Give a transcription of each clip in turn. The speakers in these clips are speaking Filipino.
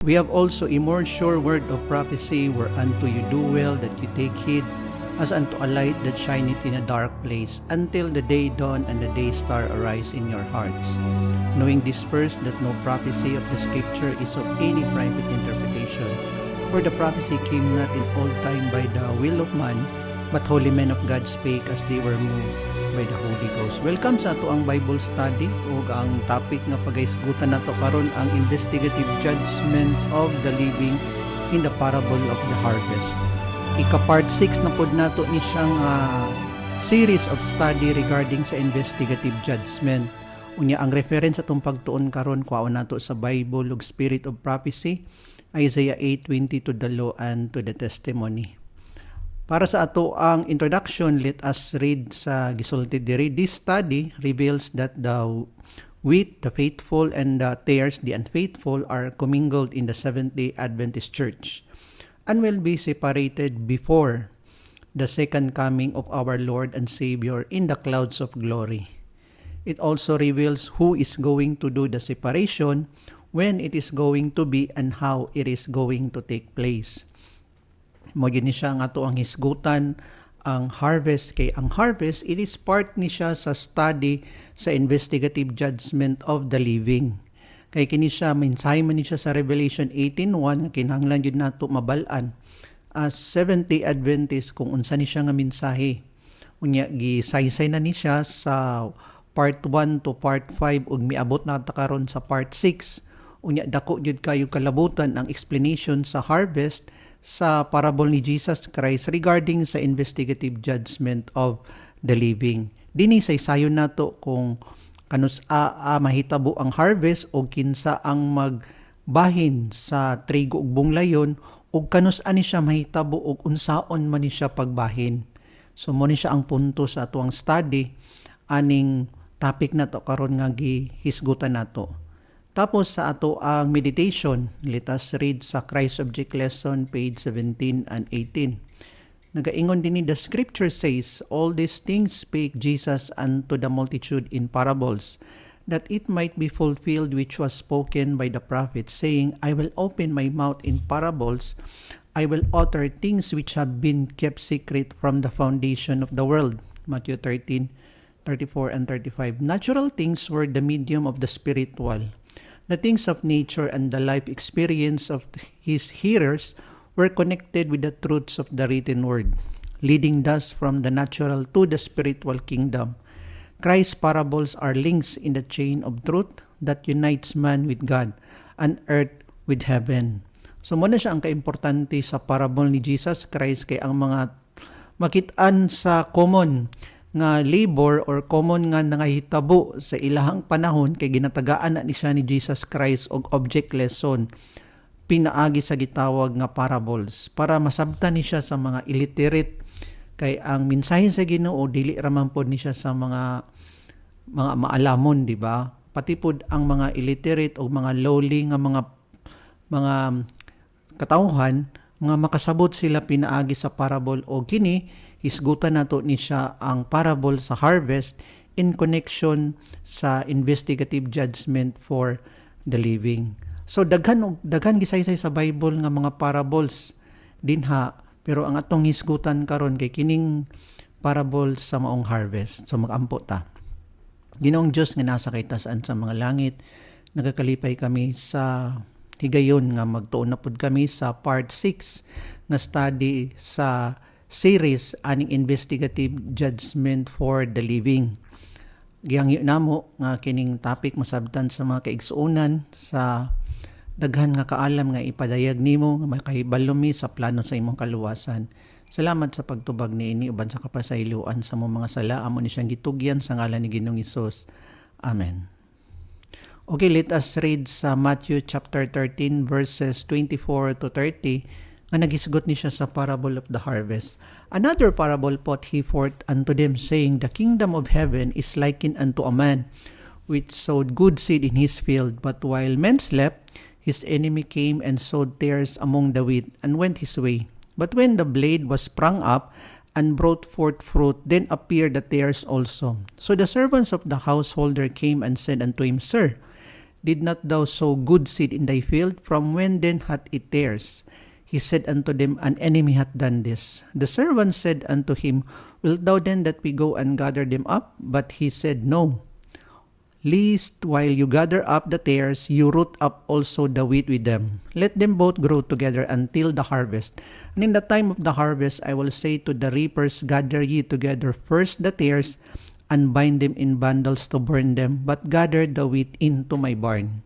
We have also a more sure word of prophecy, whereunto you do well that you take heed, as unto a light that shineth in a dark place, until the day dawn and the day star arise in your hearts. Knowing this first, that no prophecy of the Scripture is of any private interpretation. For the prophecy came not in old time by the will of man, but holy men of God spake as they were moved by the Holy Ghost. Welcome sa ato ang Bible study, ug ang topic nga pagaisgutan nato karon ang investigative judgment of the living in the parable of the harvest. Ika-part 6 na pod nato ni siyang series of study regarding sa investigative judgment. Unya ang reference atong pagtuon karon kuhaon nato sa Bible ug Spirit of Prophecy, Isaiah 8:20 to the law and to the testimony. Para sa ato ang introduction, let us read sa gisulti diri. This study reveals that the wheat, the faithful, and the tares, the unfaithful, are commingled in the Seventh-day Adventist Church and will be separated before the second coming of our Lord and Savior in the clouds of glory. It also reveals who is going to do the separation, when it is going to be, and how it is going to take place. Mo gini siya nga to ang hisgutan ang harvest, kay ang harvest it is part ni siya sa study sa investigative judgment of the living. Kay kini siya mensahe man ni siya sa Revelation 18:1 nga kinahanglan jud nato mabal-an as Seventh-day Adventist kung unsa ni siya nga mensahe. Unya gisaysay na ni siya sa part 1 to part 5 ug miabot na ta karon sa part 6. Unya dako jud kayo kalabutan ang explanation sa harvest sa parable ni Jesus Christ regarding sa investigative judgment of the living. Dini saysayon nato kung kanus mahitabo ang harvest o kinsa ang magbahin sa trigo ug bunglayon o kanus ani siya mahitabo og unsaon man ni siya pagbahin. So mo ni siya ang punto sa atuang study aning topic nato karon nga gihisgutan nato. Tapos sa ato ang meditation, let us read sa Christ Object Lesson, page 17 and 18. Nagaingon din ni the scripture says, all these things spake Jesus unto the multitude in parables, that it might be fulfilled which was spoken by the prophet, saying, I will open my mouth in parables, I will utter things which have been kept secret from the foundation of the world. Matthew 13:34 and 35. Natural things were the medium of the spiritual. The things of nature and the life experience of his hearers were connected with the truths of the written word, leading thus from the natural to the spiritual kingdom. Christ's parables are links in the chain of truth that unites man with God and earth with heaven. So muna siya ang kaimportante sa parable ni Jesus Christ, kay ang mga makitaan sa common nga labor or common nga nangahitabo sa ilahang panahon, kay ginatagaan na ni siya ni Jesus Christ og object lesson pinaagi sa gitawag nga parables para masabtan ni siya sa mga illiterate, kay ang mensahe sa Ginoo dili ra man pod ni siya sa mga maalamon, di ba? Pati pod ang mga illiterate o mga lowly nga mga katawhan nga makasabot sila pinaagi sa parable. O kini hisgutan nato ni siya ang parable sa harvest in connection sa investigative judgment for the living. So daghan gisaysay sa Bible nga mga parables dinha, pero ang atong hisgutan karon kay kining parable sa maong harvest. So magampo ta. Ginoong Dios nga nasa kaytasan sa mga langit, nagakalipay kami sa higayon nga magtuon na pud kami sa part 6 nga study sa series aning investigative judgment for the living. Gihangyo namo nga kining topic masabtan sa mga kaigsuonan sa daghan nga kaalam nga ipadayag nimo nga makahibalo mi sa plano sa imong kaluwasan. Salamat sa pagtubag niini uban sa kapasayloan sa mong mga sala, amo ni siyang gitugyan sa ngalan ni Ginoong Hesus. Amen. Okay, let us read sa Matthew chapter 13 verses 24 to 30 nga nagisgot ni siya sa parable of the harvest. Another parable put he forth unto them, saying, the kingdom of heaven is likened unto a man which sowed good seed in his field, but while men slept, his enemy came and sowed tares among the wheat, and went his way. But when the blade was sprung up and brought forth fruit, then appeared the tares also. So the servants of the householder came and said unto him, Sir, Did not thou sow good seed in thy field? From when then hath it tares? He said unto them, An enemy hath done this. The servants said unto him, Wilt thou then that we go and gather them up? But he said, No. Lest while you gather up the tares, you root up also the wheat with them. Let them both grow together until the harvest. And in the time of the harvest, I will say to the reapers, Gather ye together first the tares, and bind them in bundles to burn them, but gather the wheat into my barn.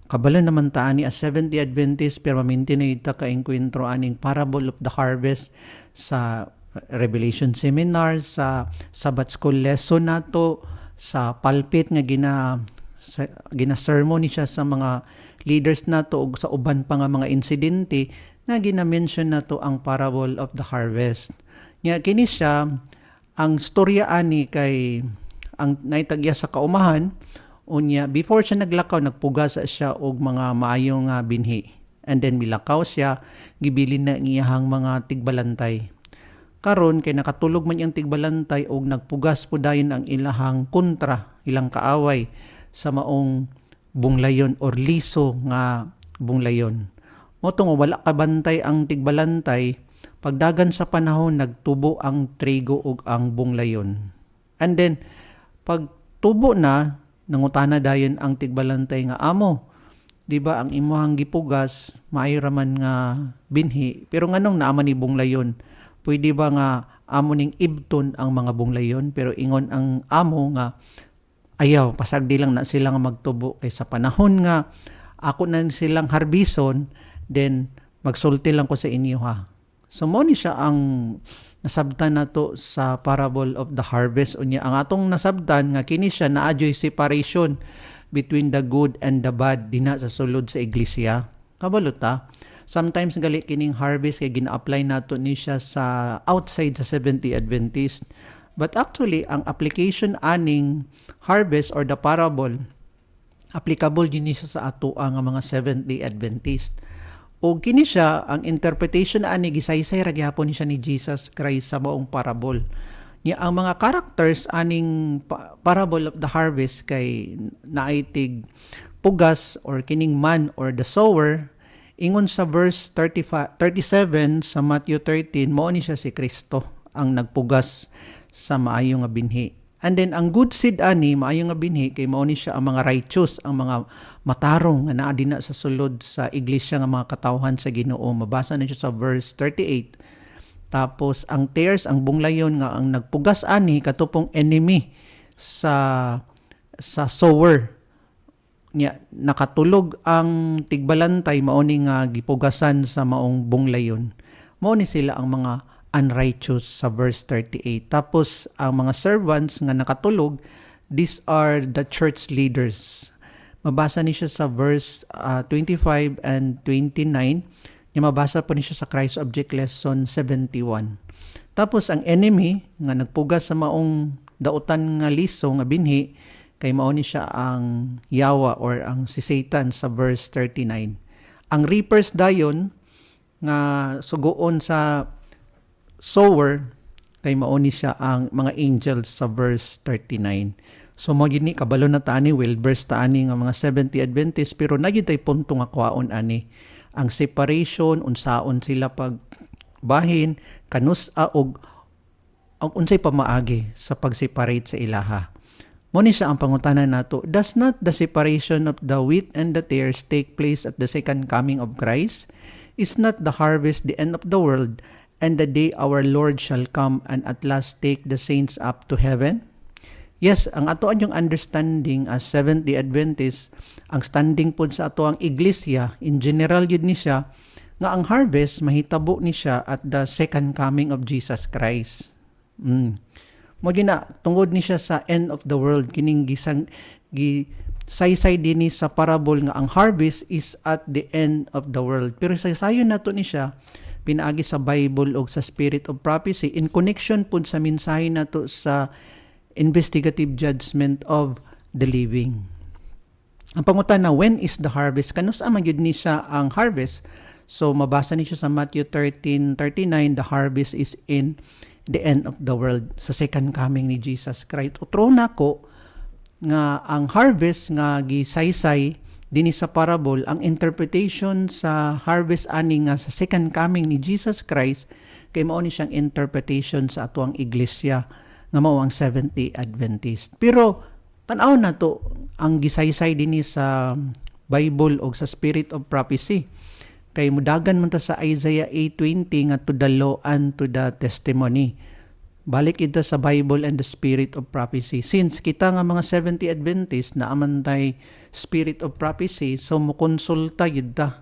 Kabalo naman ta ani a Seventh Adventist, pero maminti na ita ka-enkwentro aning parable of the harvest sa Revelation Seminar, sa Sabbath School lesson nato, sa pulpit nga gina-sermon ni siya sa mga leaders nato ug sa uban pa nga mga insidente nga gina-mention nato ang parable of the harvest. Nya kini siya ang storya ani kay ang naitagya sa kaumahan unya before siya naglakaw nagpugas siya og mga maayong binhi, and then milakaw siya gibilin na iyahang mga tigbalantay. Karon kay nakatulog man iyang tigbalantay og nagpugas po dayon ang ilahang kontra, ilang kaaway sa maong bunglayon or liso nga bunglayon. Moto nga wala kabantay ang tigbalantay, pagdagan sa panahon nagtubo ang trigo ug ang bunglayon. And then pag tubo na, nangutana dayon ang tigbalantay nga, amo, di ba ang imuhang gipugas maayo raman nga binhi, pero nganong naaman ni bunglayon? Pwede ba nga amo ning ibton ang mga bunglayon? Pero ingon ang amo nga, ayaw, pasagdi lang na sila nga magtubo. Kay sa panahon nga ako na silang harbison, then magsulti lang ko sa inyo ha. So mo ni siya ang nasabtan nato sa parable of the harvest. Unya ang atong nasabtan nga kini siya naadyoy separation between the good and the bad dina sa sulod sa iglesia. Kabalo ta? Sometimes gali kining harvest kay gina-apply nato ni siya sa outside sa Seventh Adventist. But actually ang application aning harvest or the parable applicable din siya sa ato ang mga Seventh Adventist. O kini siya ang interpretation ani gisaysay ra gyapon siya ni Jesus Christ sa maong parable. Nya ang mga characters aning parable of the harvest kay naaitig pugas or kining man or the sower. Ingon sa verse 37 sa Matthew 13, mao ni siya si Kristo ang nagpugas sa maayo nga binhi. And then ang good seed ani maayo nga binhi kay mao ni siya ang mga righteous, ang mga matarong nga naa dinha sa sulod sa iglesia nga mga katawhan sa Ginoo. Mabasa na siya sa verse 38. Tapos ang tares, ang bunglayon nga ang nagpugas ani katupong enemy sa sower. Nya nakatulog ang tigbalantay mao ni nga gipugasan sa maong bunglayon. Mao ni sila ang mga unrighteous sa verse 38. Tapos ang mga servants nga nakatulog, these are the church leaders. Mabasa ni siya sa verse 25 and 29. Nya mabasa po ni siya sa Christ Object Lesson 71. Tapos ang enemy nga nagpugas sa maong dautan nga liso nga binhi, kay mao ni siya ang yawa or ang si Satan sa verse 39. Ang reapers dayon nga sugoon sa sower, kay mao ni siya ang mga angels sa verse 39. So mo gini kabalo na taani well verse taani nga mga 70 Adventist, pero nagyud tay punto nga kwaon ani ang separation unsaon sila pagbahin kanusa og unsay pamaagi sa pag-separate sa ilaha. Mo ni siya ang pangutanan nato, does not the separation of the wheat and the tares take place at the second coming of Christ? Is not the harvest the end of the world, and the day our Lord shall come and at last take the saints up to heaven? Yes, ang ato yung understanding as Seventh-day Adventist, ang standing po sa ato ang iglesia, in general yun ni siya, nga ang harvest mahitabo ni siya at the second coming of Jesus Christ. Mo gina tungod ni siya sa end of the world, kining saysay din ni sa parable nga ang harvest is at the end of the world. Pero saysayon nato ni siya pinaagi sa Bible o sa Spirit of Prophecy in connection pud sa mensahe nato sa investigative judgment of the living. Ang pangutan na when is the harvest? Kanus man gyud ni siya ang harvest? So mabasa ni siya sa Matthew 13:39, the harvest is in the end of the world, sa second coming ni Jesus Christ. Utro na ko nga ang harvest nga gisaysay dinhi sa parable, ang interpretation sa harvest ani nga sa second coming ni Jesus Christ kay mao ni siyang interpretation sa atuang iglesia nga mao ang Seventh-day Adventist. Pero tan-aw na to ang gisaysay dinhi sa Bible o sa Spirit of Prophecy. Kay mudagan man ta sa Isaiah 8:20 nga to the law and to the testimony. Balik ito sa Bible and the Spirit of Prophecy. Since kita nga mga 70 Adventist na amantay Spirit of Prophecy, so mukonsulta yita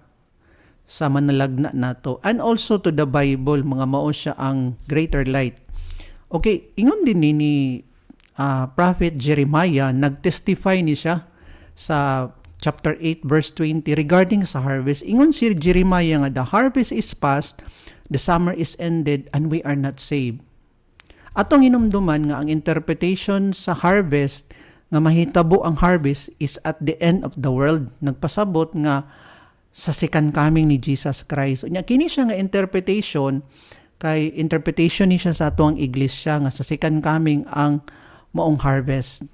sa manalagna nato. And also to the Bible, mga mao siya ang greater light. Okay, ingon din ni Prophet Jeremiah, nagtestify ni siya sa chapter 8 verse 20 regarding sa harvest. Ingon si Jeremiah nga, the harvest is past, the summer is ended, and we are not saved. Atong hinumduman nga ang interpretation sa harvest nga mahitabo ang harvest is at the end of the world. Nagpasabot nga sa second coming ni Jesus Christ. Unya kini siya nga interpretation kay interpretation ni siya sa atuang iglesia nga sa second coming ang maong harvest.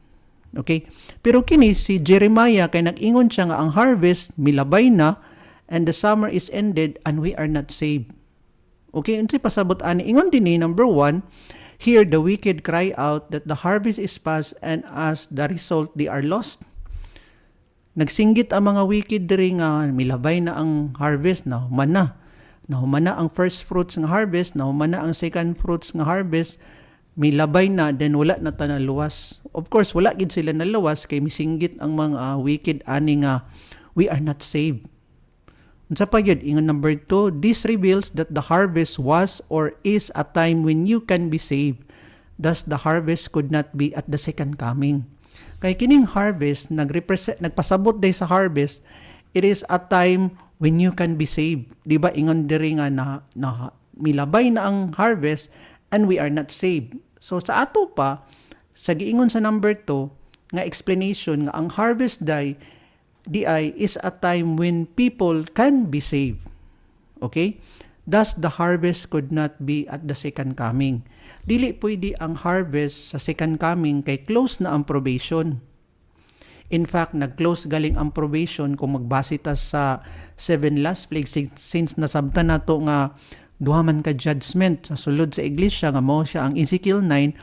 Okay? Pero kini si Jeremiah kay nag-ingon siya nga ang harvest milabay na and the summer is ended and we are not saved. Okay, unsay pasabot ani? Ingon dinhi number 1, here the wicked cry out that the harvest is past and as the result they are lost. Nagsinggit ang mga wicked diri nga milabay na ang harvest, nahuman na ang first fruits nga harvest, nahuman na ang second fruits nga harvest, milabay na, then wala na ta naluwas. Of course, wala gid sila naluwas kay misinggit ang mga wicked ani nga we are not saved. Unsa pa gyud ingon number 2, this reveals that the harvest was or is a time when you can be saved. Thus the harvest could not be at the second coming. Kay kining harvest nagpasabot day sa harvest, it is a time when you can be saved. Di ba ingon diri nga na milabay na ang harvest and we are not saved. So sa ato pa sa giingon sa number 2 nga explanation nga ang harvest day DI is a time when people can be saved. Okay? Thus, the harvest could not be at the second coming. Dili pwede ang harvest sa second coming kay close na ang probation. In fact, nag-close galing ang probation kung magbase ta sa 7 last plagues since nasabtan nato nga duha man ka judgment sa sulod sa iglesia nga mao siya ang Ezekiel 9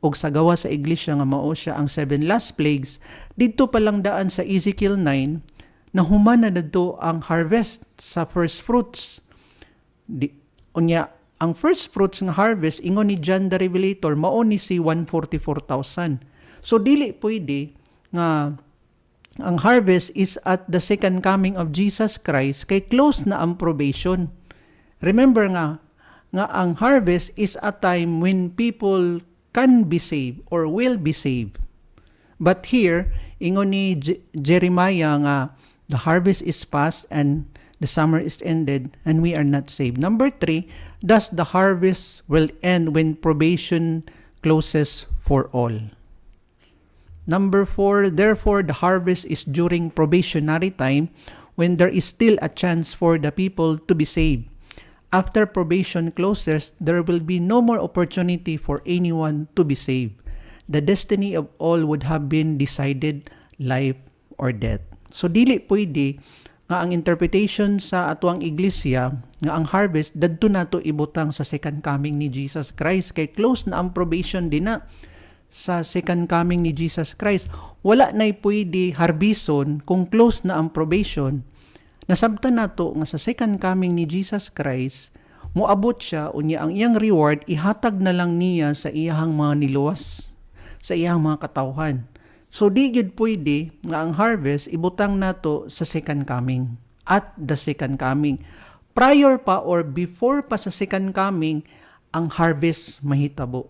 og sa gawa sa iglesia nga mao siya ang 7 last plagues. Didto pa lang daan sa Ezekiel 9 na human na dito ang harvest sa first fruits. Unya ang first fruits nga harvest ingon ni John the Revelator mao ni si 144,000. So dili pwede nga ang harvest is at the second coming of Jesus Christ kay close na ang probation. Remember nga ang harvest is a time when people can be saved or will be saved. But here, ingon ni Jeremiah nga the harvest is past and the summer is ended and we are not saved. Number 3, thus the harvest will end when probation closes for all. Number 4, therefore the harvest is during probationary time when there is still a chance for the people to be saved. After probation closes, there will be no more opportunity for anyone to be saved. The destiny of all would have been decided, life or death. So dili pwede nga ang interpretation sa atuang iglesia nga ang harvest dadto nato ibutang sa second coming ni Jesus Christ kay close na ang probation din na sa second coming ni Jesus Christ. Wala na'y pwede harbison kung close na ang probation. Nasabtan nato nga sa second coming ni Jesus Christ, moabot siya unya ang iyang reward ihatag na lang niya sa iyang mga niluwas, sa iyang mga katawhan. So di gid pwede nga ang harvest ibutang nato sa second coming, at the second coming. Prior pa or before pa sa second coming, ang harvest mahitabo.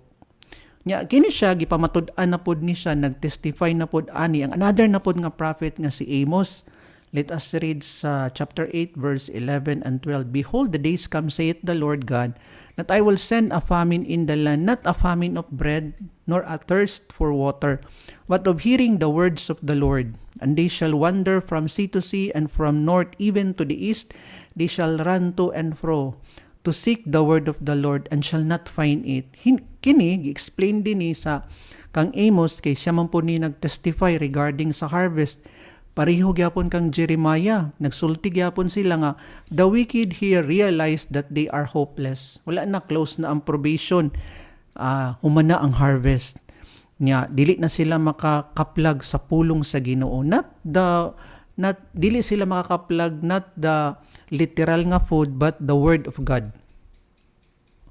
Nya kini siya gipamatud-an na pod ni siya, nagtestify na pod ani ang another na pod nga prophet nga si Amos. Let us read sa chapter 8 verse 11 and 12. Behold, the days come, saith the Lord God, that I will send a famine in the land, not a famine of bread, nor a thirst for water, but of hearing the words of the Lord. And they shall wander from sea to sea, and from north even to the east. They shall run to and fro, to seek the word of the Lord, and shall not find it. Kini, gi-explain din ni sa Kang Amos kay siya man po ni nagtestify regarding sa harvest. Pareho gyapon kang Jeremiah, nagsulti gyapon sila nga the wicked here realized that they are hopeless. Wala na, close na ang probation. Humana ang harvest. Nya dili na sila makakaplag sa pulong sa Ginoo. Dili sila makakaplag not the literal nga food but the word of God.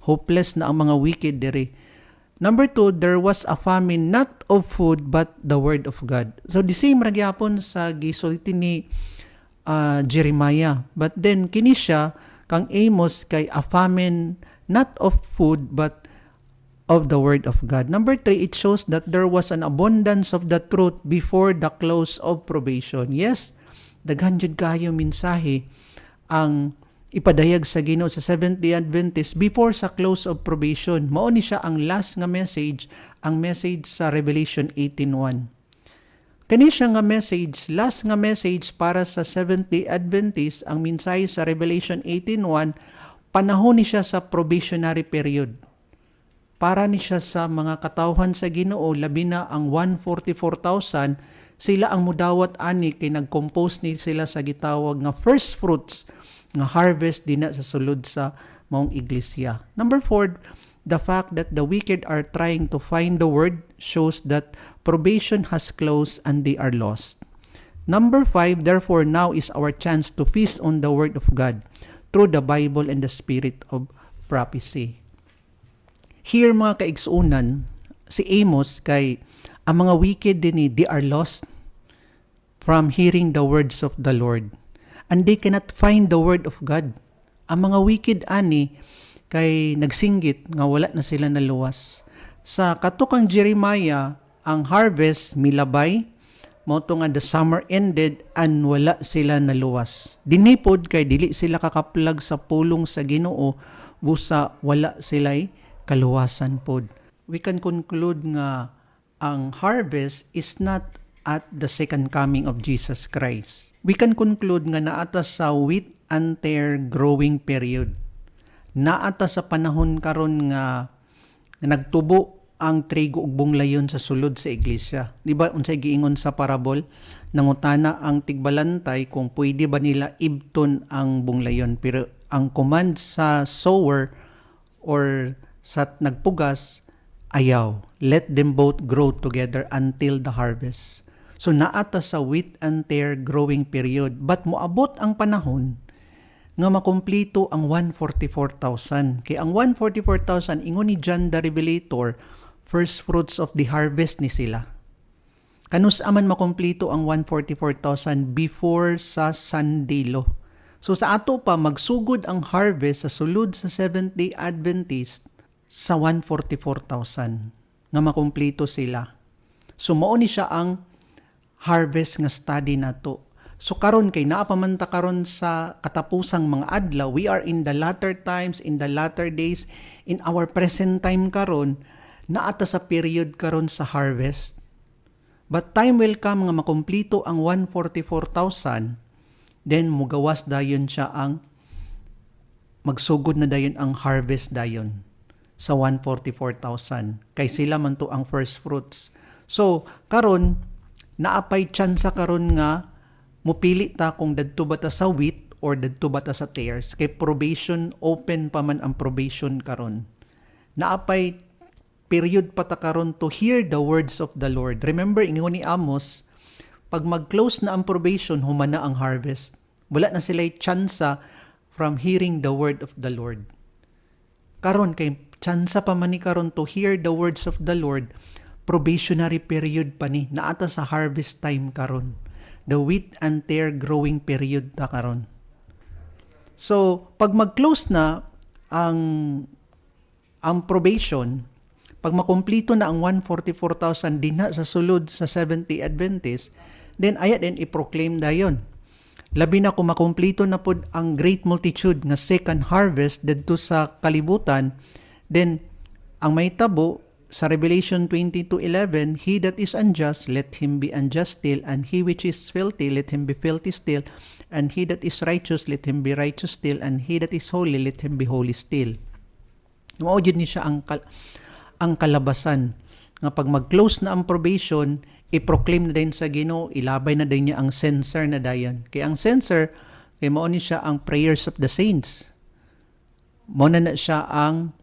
Hopeless na ang mga wicked diri. Number 2, there was a famine not of food but the word of God. So the same ra gyapon sa gisulti ni Jeremiah. But then kini siya kang Amos kay a famine not of food but of the word of God. Number 3, it shows that there was an abundance of the truth before the close of probation. Yes, daghan jud kayo mensahe ang ipadayag sa Ginoo sa Seventh-day Adventist before sa close of probation. Mao ni siya ang last nga message, ang message sa Revelation 18:1. Kani siya nga message, last nga message para sa Seventh-day Adventist, ang mensahe sa Revelation 18:1, panahon ni siya sa probationary period. Para ni siya sa mga katawhan sa Ginoo, labi na ang 144,000, sila ang mudawat ani kay nag-compose ni sila sa gitawag nga first fruits nga harvest din sa sulod sa maong iglesia. Number 4, the fact that the wicked are trying to find the word shows that probation has closed and they are lost. Number 5, therefore now is our chance to feast on the word of God through the Bible and the spirit of prophecy. Here mga kaigsuunan, si Amos kay ang mga wicked din they are lost from hearing the words of the Lord. And they cannot find the word of God. Ang mga wicked ani kay nagsinggit nga wala na sila naluwas. Sa katukang Jeremiah, ang harvest milabay, mao to nga the summer ended and wala sila naluwas. Dinipod kay dili sila kakaplag sa pulong sa Ginoo, busa wala sila'y kaluwasan pod. We can conclude nga ang harvest is not at the second coming of Jesus Christ. We can conclude nga naata sa wheat and tare growing period. Naata sa panahon karon nga nagtubo ang trigo ug bunglayon sa sulod sa iglesia. Di ba unsay giingon sa parabol? Nangutana ang tigbalantay kung pwede ba nila ibton ang bunglayon. Pero ang command sa sower or sa nagpugas, ayaw. Let them both grow together until the harvest. So naata sa wheat and tare growing period. But moabot ang panahon nga makumpleto ang 144,000. Kaya ang 144,000, ingon ni John the Revelator, first fruits of the harvest ni sila. Kanus aman makumpleto ang 144,000 before sa Sandilo. So sa ato pa, magsugod ang harvest sa sulod sa Seventh-day Adventist sa 144,000 nga makumpleto sila. So mao ni siya ang harvest nga study nato. So karon kay naa pa man ta karon sa katapusang mga adlaw, we are in the latter times, in the latter days, in our present time karon, naata sa period karon sa harvest. But time will come nga makumpleto ang 144,000, then mugawas dayon siya ang magsugod na dayon ang harvest dayon sa 144,000. Kay sila man to ang first fruits. So karon naapay tsansa karon nga mupili ta kung dadto ba ta sa wheat or dadto ba ta sa tares. Kay probation, open pa man ang probation karon. Naapay period pa ta karon to hear the words of the Lord. Remember, ingon ni Amos, pag mag-close na ang probation, humana ang harvest. Wala na sila'y tsansa from hearing the word of the Lord. Karon kay tsansa pa man ni karon to hear the words of the Lord, probationary period pa ni, naata sa harvest time karon. The wheat and tare growing period ta karon. So, pag mag-close na ang probation, pag makumpleto na ang 144,000 dinha sa sulod sa Seventh-day Adventist, then ayat din i-proclaim dayon. Labi na kung makumpleto na pod ang great multitude nga second harvest didto sa kalibutan, then ang may tabo sa Revelation 22:11, he that is unjust, let him be unjust still, and he which is filthy, let him be filthy still, and he that is righteous, let him be righteous still, and he that is holy, let him be holy still. Mao jud ni siya ang kalabasan nga pag mag-close na ang probation, i-proclaim na din sa Ginoo, ilabay na din niya ang censer na dayon. Kaya ang censer, kay mao ni siya ang prayers of the saints. Mao na siya ang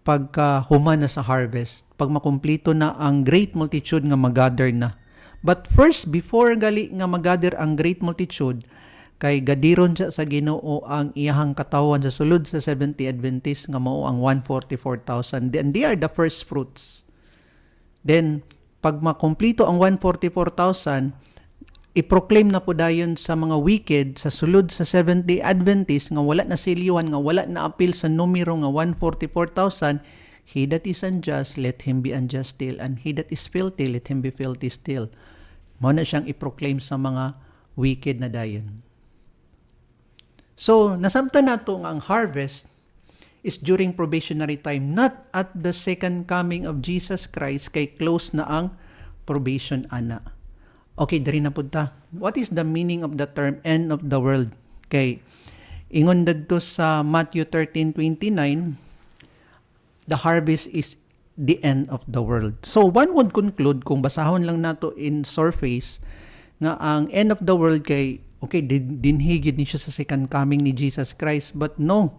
pagkahuman na sa harvest. Pag makumplito na ang great multitude nga magather na. But first, before gali nga magather ang great multitude, kay gadiron siya sa Ginoo ang iyahang katawan sa sulod sa 70 Adventist nga mao ang 144,000. Then they are the first fruits. Then pag makumplito ang 144,000, i-proclaim na po dayon sa mga wicked sa sulod sa 70 Adventist nga wala na siliwan, nga wala na apil sa numero nga 144,000. He that is unjust, let him be unjust still, and he that is filthy, let him be filthy still. Mao na siyang i-proclaim sa mga wicked na dayon. So, nasabtan nato nga ang harvest is during probationary time, not at the second coming of Jesus Christ, kay close na ang probation ana. Okay, dari na punta. What is the meaning of the term end of the world? Kay ingon dadto sa Matthew 13:29, the harvest is the end of the world. So one would conclude kung basahon lang nato in surface nga ang end of the world kay okay, dinhigid ni siya sa second coming ni Jesus Christ, but no,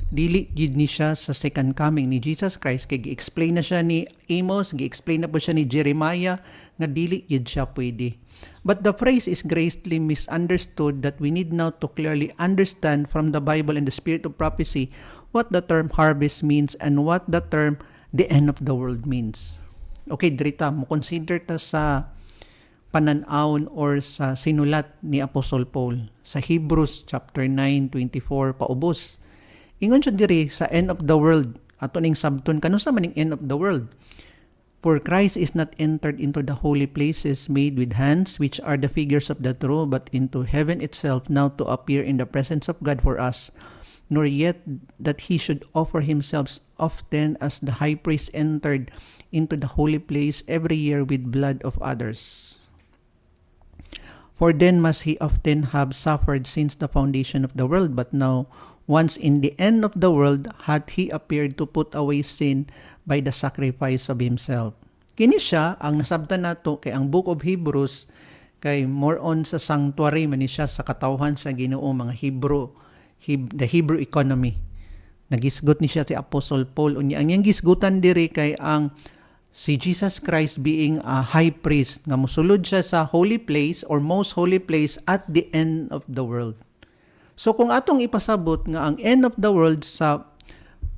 dili gid ni siya sa second coming ni Jesus Christ kay gi-explain na siya ni Amos, gi-explain na po siya ni Jeremiah nga dili gid siya pwede. But the phrase is greatly misunderstood that we need now to clearly understand from the Bible and the spirit of prophecy what the term harvest means and what the term the end of the world means. Okay, dirita mo consider ta sa pananawon or sa sinulat ni Apostle Paul sa Hebrews chapter 9:24 paubos. Ingon siya diri sa end of the world, ato ning sabton kano sa maning end of the world. For Christ is not entered into the holy places made with hands, which are the figures of the true, but into heaven itself, now to appear in the presence of God for us, nor yet that he should offer himself often as the high priest entered into the holy place every year with blood of others. For then must he often have suffered since the foundation of the world, but now, once in the end of the world, hath he appeared to put away sin by the sacrifice of himself. Kini siya, ang nasabtan nato kay ang Book of Hebrews, kay more on sa sanctuary man siya sa katawhan sa Ginoo, mga the Hebrew economy. Nagisgot ni siya si Apostle Paul. Unya, ang iyang gisgutan diri kay ang si Jesus Christ being a high priest nga mosulod siya sa holy place or most holy place at the end of the world. So kung atong ipasabot nga ang end of the world sa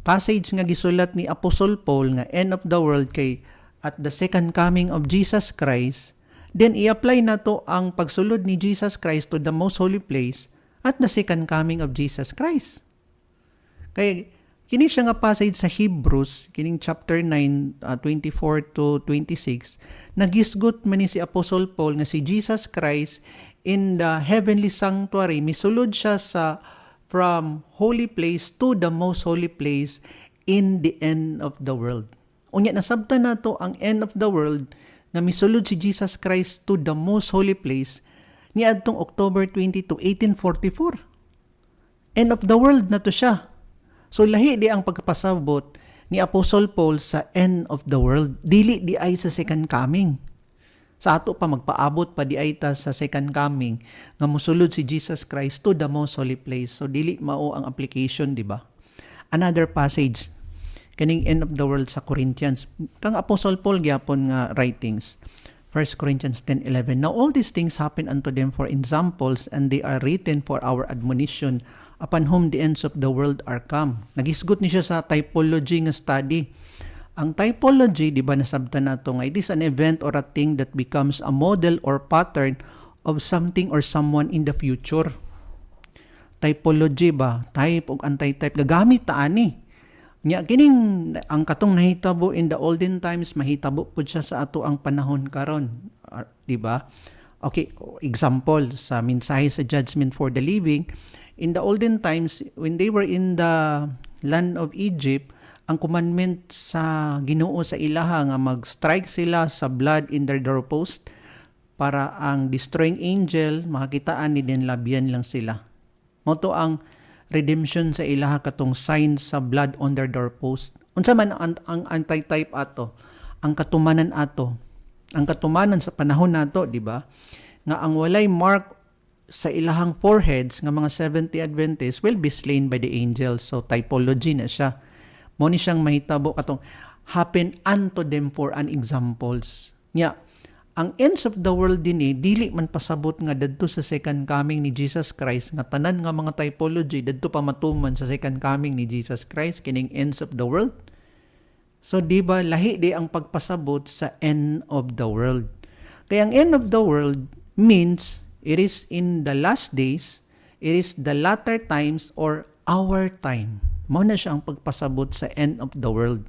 passage nga gisulat ni Apostle Paul nga end of the world kay at the second coming of Jesus Christ, then i-apply na to ang pagsulod ni Jesus Christ to the most holy place at the second coming of Jesus Christ. Kay kini siya nga passage sa Hebrews, kining chapter 9, 24 to 26, nagisgot man ni si Apostle Paul nga si Jesus Christ in the heavenly sanctuary, misulod siya sa from holy place to the most holy place in the end of the world. Unya nasabtan nato ang end of the world nga misulod si Jesus Christ to the most holy place niadtong October 22, 1844. End of the world na to siya. So lahi di ang pagpasabot ni Apostle Paul sa end of the world. Dili di ay sa second coming. Sa ato pa magpaabot pa di ay ta sa second coming nga mosulod si Jesus Christ to the most holy place. So dili mao ang application, di ba? Another passage kaning end of the world sa Corinthians. Kang Apostle Paul gyapon nga writings. 1 Corinthians 10:11. Now all these things happen unto them for examples, and they are written for our admonition, upon whom the ends of the world are come. Nagisgot ni siya sa typology nga study. Ang typology, di ba nasabtan nato nga, it is an event or a thing that becomes a model or pattern of something or someone in the future. Typology ba? Type o anti-type. Gagamit ta ani. Nya kining ang katong nahitabo in the olden times, mahitabo pud siya sa ato ang panahon karon, di ba? Okay, example sa mensahe sa Judgment for the Living. In the olden times, when they were in the land of Egypt, ang commandment sa Ginoo sa ilaha nga mag-strike sila sa blood in their doorpost para ang destroying angel makakitaan ni din labyan lang sila. Moto ang redemption sa ilaha katong sign sa blood on their doorpost. Unsa man ang anti-type ato? ang katumanan ato. Ang katumanan sa panahon nato, di ba? Nga ang walay mark sa ilahang foreheads nga mga 70 Adventists will be slain by the angels. So typology na siya. Mo ni siyang mahitabo katong happen unto them for an examples. Nya, ang ends of the world din dili man pasabot nga dadto sa second coming ni Jesus Christ, nga tanan nga mga typology dadto pa matuman sa second coming ni Jesus Christ kining ends of the world. So di ba lahi di ang pagpasabot sa end of the world. Kaya ang end of the world means it is in the last days, it is the latter times or our time. Mao na siya ang pagpasabot sa end of the world.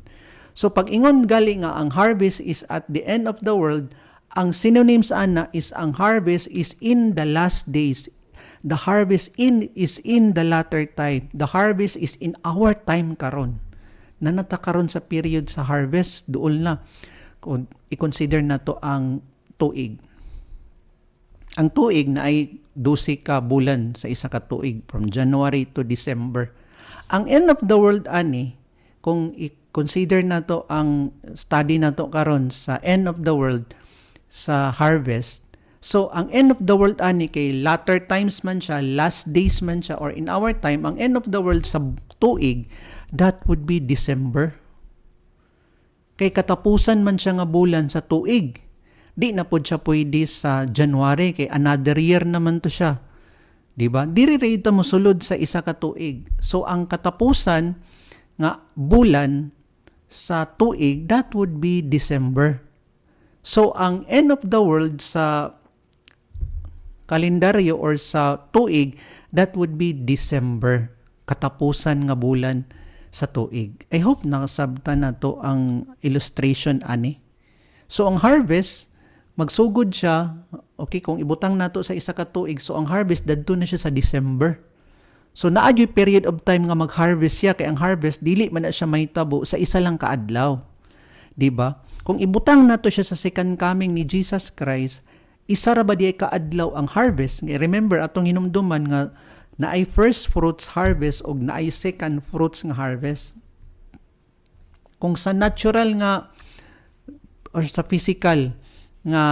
So pag ingon gali nga ang harvest is at the end of the world, ang synonyms ana is ang harvest is in the last days. The harvest is in the latter time. The harvest is in our time karon. Nanata karon sa period sa harvest, duol na. Kung i-consider na to ang tuig. Ang tuig na ay 12 ka bulan sa isa ka tuig from January to December. Ang end of the world ani, kung i-consider na to ang study na to karon sa end of the world, sa harvest. So, ang end of the world ani kay latter times man siya, last days man siya, or in our time, ang end of the world sa tuig, that would be December. Kay katapusan man siya nga bulan sa tuig. Di na po siya pwede sa January, kay another year naman to siya. Diba? Diri rito mo sulod sa isa ka tuig. So, ang katapusan nga bulan sa tuig, that would be December. So, ang end of the world sa kalendaryo or sa tuig, that would be December. Katapusan nga bulan sa tuig. I hope nakasabta na to ang illustration ani. So, ang harvest, magsugod siya, okay, kung ibutang nato sa isa ka tuig, so ang harvest, dadto na siya sa December. So, naadyo period of time nga mag-harvest siya, kay ang harvest, dili man na siya mahitabo sa isa lang kaadlaw. Diba? Kung ibutang nato siya sa second coming ni Jesus Christ, isa ra ba di kaadlaw ang harvest? Remember, atong hinumduman nga na ay first fruits harvest o na ay second fruits nga harvest. Kung sa natural nga or sa physical nga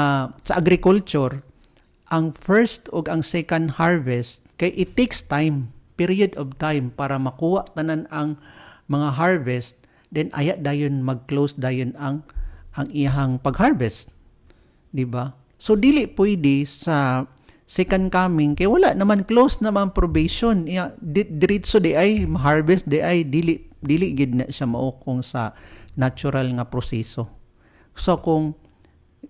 sa agriculture, ang first o ang second harvest, kay it takes time, period of time para makuha tanan ang mga harvest, then aya dayon mag-close dayon ang iyang pag-harvest. Diba? So, dili pwede sa second coming, kaya wala naman, close naman probation. Diritso di ay, harvest di ay, dili gid na siya maukong sa natural nga proseso. So, kung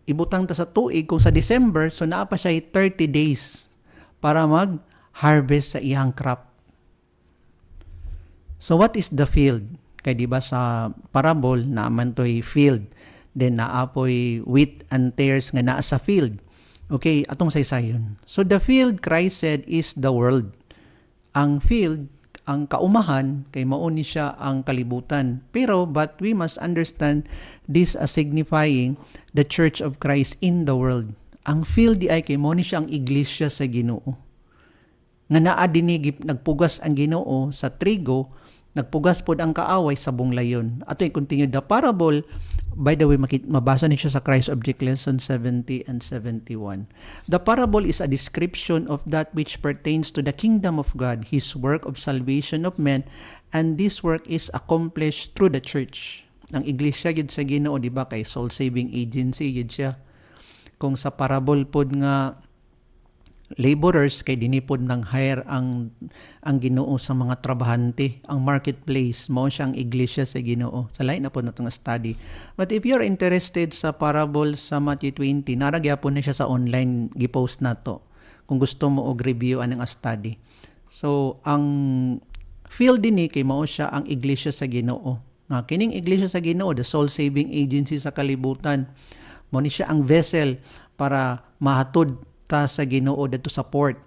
ibutang ta sa tuig, kung sa December, so naa pa siya 30 days para mag-harvest sa iyang crop. So, what is the field? Kaya diba sa parable, naaman to'y field. Then naapoy wheat and tares nga naa sa field. Okay, atong saysayon. So the field, Christ said, is the world. Ang field, ang kaumahan, kay mauni siya ang kalibutan. Pero, but we must understand this as signifying the Church of Christ in the world. Ang field di ay kay mauni siya ang iglesia sa Ginoo. Nga naa dinigip, nagpugas ang Ginoo sa trigo, nagpugas pod ang kaaway sa bunglayon. Ato i-continue the parable. By the way, mabasa niyo sa Christ Object Lesson 70 and 71. The parable is a description of that which pertains to the kingdom of God, His work of salvation of men, and this work is accomplished through the church. Ang iglesia yun sa Ginoo, di ba, kay soul saving agency yun siya. Kung sa parable pod nga laborers, kay dinipod ng hire ang Ginoo sa mga trabahante, ang marketplace, mao siyang iglesia sa Ginoo. Sa lain na po natong study. But if you're interested sa parable sa Matthew 20, naragya po na siya sa online, gipost na to. Kung gusto mo og review anang study. So, ang field din kay mao siya ang iglesia sa Ginoo. Nga kining iglesia sa Ginoo, the soul saving agency sa kalibutan, mao ni siya ang vessel para mahatod ta sa Ginoo dito sa port.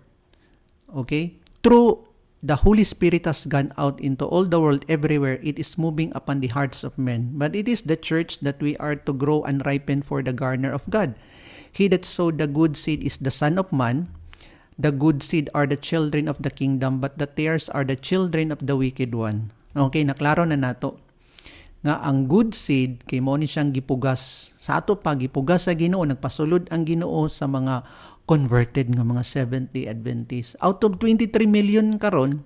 Okay? Through the Holy Spirit has gone out into all the world everywhere. It is moving upon the hearts of men. But it is the church that we are to grow and ripen for the garner of God. He that sowed the good seed is the Son of Man. The good seed are the children of the kingdom, but the tares are the children of the wicked one. Okay, naklaro na nato. nga ang good seed kay mo ni siyang gipugas sa ato pa, gipugas sa Ginoo, nagpasulod ang Ginoo sa mga converted nga mga Seventh Day Adventists. Out of 23 million karon,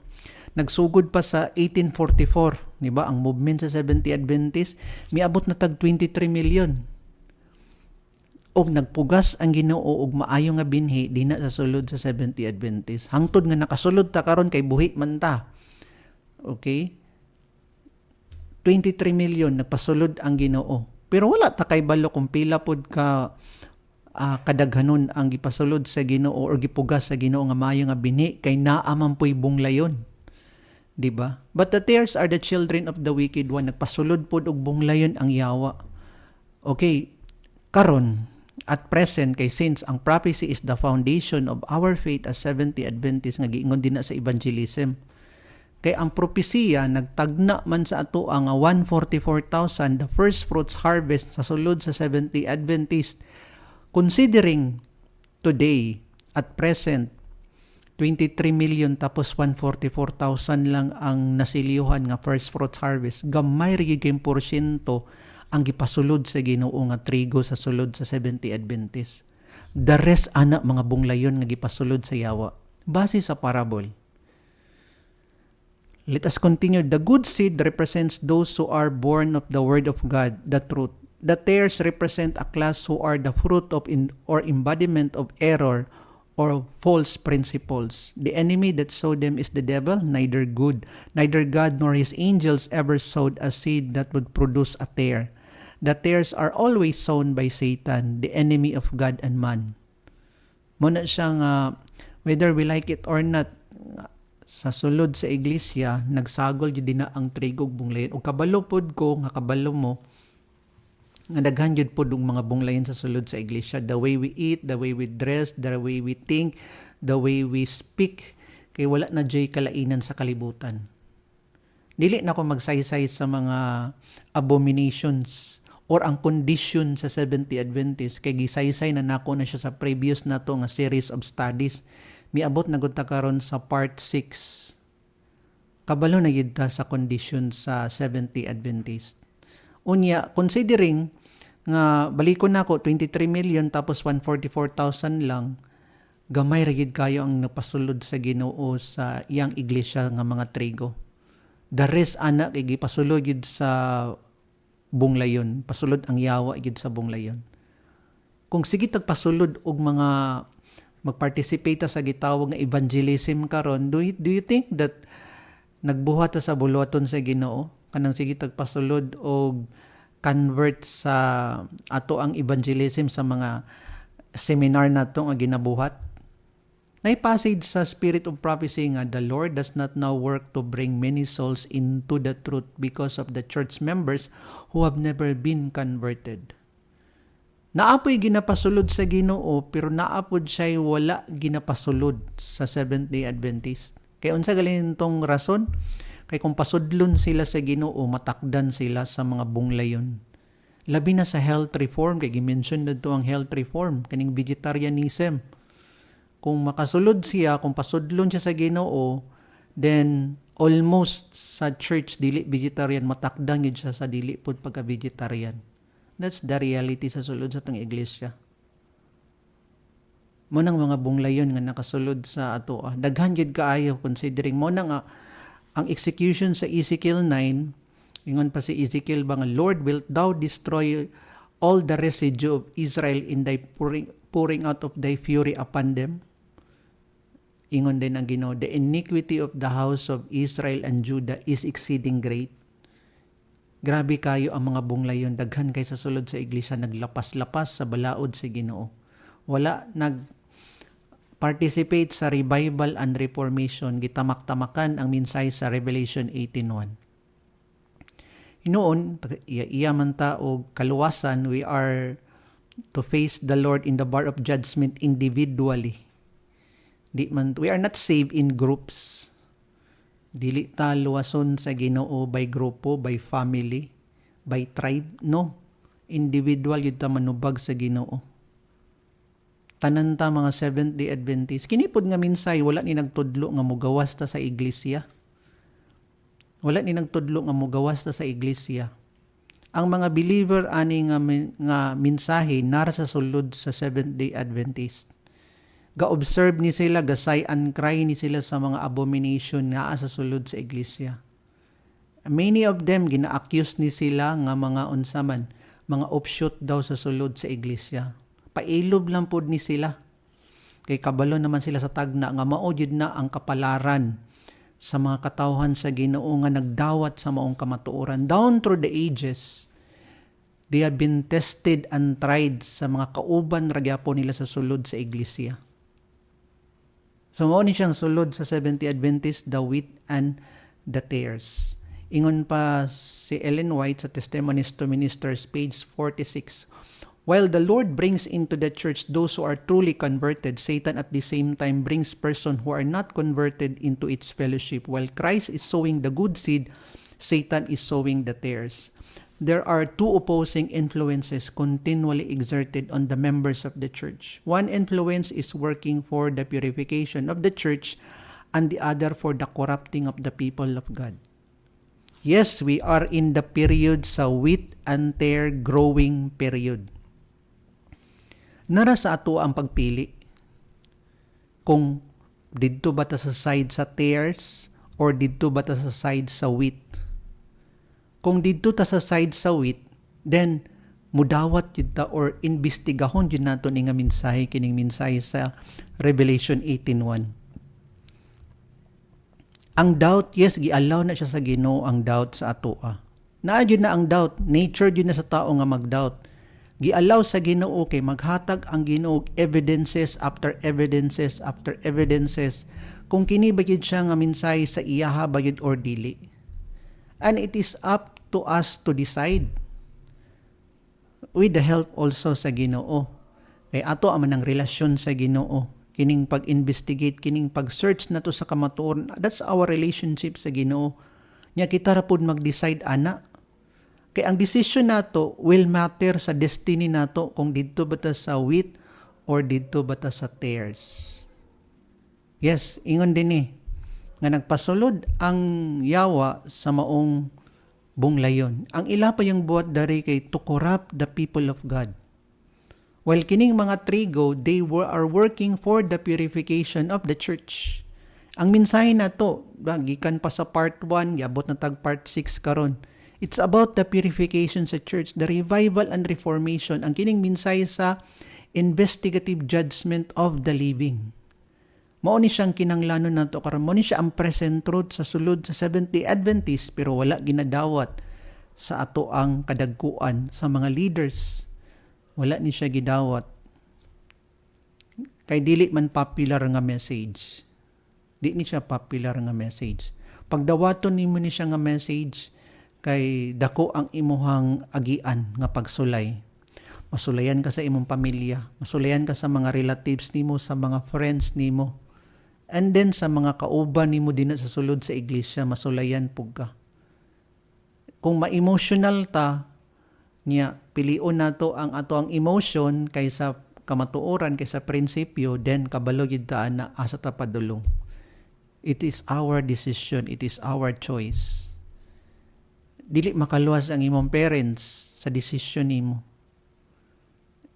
nagsugod pa sa 1844, di ba? Ang movement sa Seventh Day Adventists miabot na tag 23 million. Og nagpugas ang Ginoo og maayo nga binhi dina sa sulod sa Seventh Day Adventists. Hangtod nga nakasulod ta karon kay buhi man ta. Okay? 23 million nagpasulod ang Ginoo. Pero wala ta kay balo kung pila pod ka kadaghanon ang gipasulod sa Ginoo or gipugas sa Ginoo nga maayo nga binhi kay naa man poy bunglayon. Di ba? But the tares are the children of the wicked one. Nagpasulod pod og bunglayon ang yawa. Okay, karon at present kay since ang prophecy is the foundation of our faith as Seventh-day Adventists nga giingon din na sa evangelism. Kay ang propesiya nagtagna man sa ato ang 144,000 the first fruits harvest sa sulod sa Seventh-day Adventist. Considering today at present 23 million tapos 144,000 lang ang nasiliyuhan nga first fruits harvest, gamay ri gyud porsyento ang gipasulod sa Ginoo nga trigo sa sulod sa Seventh-day Adventist. The rest ana mga bunglayon nga gipasulod sa yawa base sa parable. Let us continue. The good seed represents those who are born of the word of God, the truth. The tares represent a class who are the fruit of or embodiment of error or false principles. The enemy that sowed them is the devil, neither God nor his angels ever sowed a seed that would produce a tare. The tares are always sown by Satan, the enemy of God and man. Muna siyang whether we like it or not, sa sulod sa iglesia, nagsagol yun din na ang trigo ug bunglayon. O kabalo pod ko, nga kabalo mo, nga daghan yun pod mga bunglayon sa sulod sa iglesia. The way we eat, the way we dress, the way we think, the way we speak, kay wala na joy kalainan sa kalibutan. Dili na ko magsaysay sa mga abominations or ang condition sa Seventh-day Adventist, kay gisaysay na nako na siya sa previous na to nga series of studies. Miabot na gud ta karon sa part 6. Kabalo na gid ta sa condition sa Seventh-day Adventist. Unya, considering nga balikon nako 23 million tapos 144,000 lang, gamay ra gid kayo ang napasulod sa Ginoo sa iyang iglesia nga mga trigo. The rest ana kay gipasulod gid sa bunglayon, pasulod ang yawa gid sa bunglayon. Kung sige tagpasulod og mga magparticipate sa gitawag nga evangelism karon, do you think that nagbuhat sa buluhaton sa Ginoo kanang sige tagpasulod og convert sa ato ang evangelism sa mga seminar nato nga ginabuhat? Nay passage sa Spirit of Prophecy nga the Lord does not now work to bring many souls into the truth because of the church members who have never been converted. Naapoy ginapasulod sa Ginoo pero naapod siya wala ginapasulod sa Seventh-day Adventist. Kay unsa galing tong rason? Kay kung pasudlon sila sa Ginoo, matakdan sila sa mga bunglayon. Labi na sa health reform, kay gi-mention dito ang health reform, kaning vegetarianism. Kung makasulod siya, kung pasudlon siya sa Ginoo, then almost sa church dili vegetarian, matakdan gid siya sa dili pud pagka-vegetarian. That's the reality sa sulod sa itong iglesia. Mo nang mga bunglayon nga nakasulod sa ato. Daghan gid kaayo considering mo nang ang execution sa Ezekiel 9, ingon pa si Ezekiel ba nga, Lord, wilt thou destroy all the residue of Israel in thy pouring out of thy fury upon them? Ingon din ang Ginoo, the iniquity of the house of Israel and Judah is exceeding great. Grabe kayo ang mga bunglayon, daghan kay sa sulod sa iglesia, naglapas-lapas sa balaod sa Ginoo. Wala nag-participate sa revival and reformation, gitamak-tamakan ang minsay sa Revelation 18:1. Inoon, iya man ta og kaluwasan, we are to face the Lord in the bar of judgment individually. We are not saved in groups. Dili ta luwason sa Ginoo by grupo, by family, by tribe, no. Individual yun ta manubag sa Ginoo. Tanan ta mga Seventh-day Adventist, kinipod nga minsay wala ni nagtudlo nga mogawas ta sa iglesia. Wala ni nagtudlo nga mogawas ta sa iglesia. ang mga believer ani nga mensahe nara sa sulod sa Seventh-day Adventist. Ga-observe ni sila, gasay-an cry ni sila sa mga abomination nga sa sulod sa iglesia. Many of them gina-accuse ni sila nga mga unsaman, mga offshoot daw sa sulod sa iglesia. Pailob lang pod ni sila. Kay kabalo naman sila sa tagna nga mao jud na ang kapalaran sa mga katawhan sa Ginoo nga nagdawat sa maong kamatuoran. Down through the ages, they have been tested and tried sa mga kauban ragyapo nila sa sulod sa iglesia. So mao ni siyang sulod sa Seventh-day Adventist, the wheat and the tares. Ingon pa si Ellen White sa Testimonies to Ministers, page 46. While the Lord brings into the church those who are truly converted, Satan at the same time brings persons who are not converted into its fellowship. While Christ is sowing the good seed, Satan is sowing the tares. There are two opposing influences continually exerted on the members of the church. One influence is working for the purification of the church, and the other for the corrupting of the people of God. Yes, we are in the period sa wheat and tare growing period. Nara sa ato ang pagpili kung didto ba ta sa side sa tares or didto ba ta sa side sa wheat. Kung didto ta sa side sa wheat, then mudawat yun ta or investigahon yun nato ni nga mensahe, kining mensahe sa Revelation 18:1. Ang doubt, yes, gi-allow na siya sa Ginoo ang doubt sa atoa. Naa jud na ang doubt, nature jud na sa tao nga mag-doubt. Gi-allow sa Ginoo kay maghatag ang Ginoo evidences after evidences after evidences kung kini ba yun siya nga mensahe sa iyaha ba yun or dili. And it is up to us to decide with the help also sa Ginoo. Kay ato aman ang relasyon sa Ginoo. Kining pag-investigate, kining pag-search na to sa kamatuoran, that's our relationship sa Ginoo. Nya kita ra pud mag-decide ana. Kay ang decision nato will matter sa destiny nato kung didto ba ta sa wheat or didto ba ta sa tares. Yes, ingon din nga nagpasulod ang yawa sa maong bunglayon. Ang ila pa yung buhat dari kay to corrupt the people of God. While kining mga trigo, they are working for the purification of the church. Ang mensahe na to, gikan pa sa part 1, yabot na tag part 6 karon. It's about the purification sa church, the revival and reformation. Ang kining mensahe sa investigative judgment of the living. Mao ni siyang kinanglanon nato karon, mao ni siya ang present truth sa sulod sa Seventh-day Adventist, pero wala ginadawat sa ato ang kadagkuan sa mga leaders. Wala ni siya gidawat. Kay dili man popular nga message. Di ni siya popular nga message. Pagdawaton nimo ni siya nga message, kay dako ang imuhang agian nga pagsulay. Masulayan ka sa imong pamilya, masulayan ka sa mga relatives nimo, sa mga friends nimo. And then sa mga kauban nimo din sa sulod sa iglesia, masulayan pug ka. Kung ma-emotional ta, niya pilion nato ang ato ang emotion kaysa kamatuoran, kaysa prinsipyo, then kabalo gid ta na asa ta padulong. It is our decision, it is our choice. Dili makaluwas ang imong parents sa decision nimo.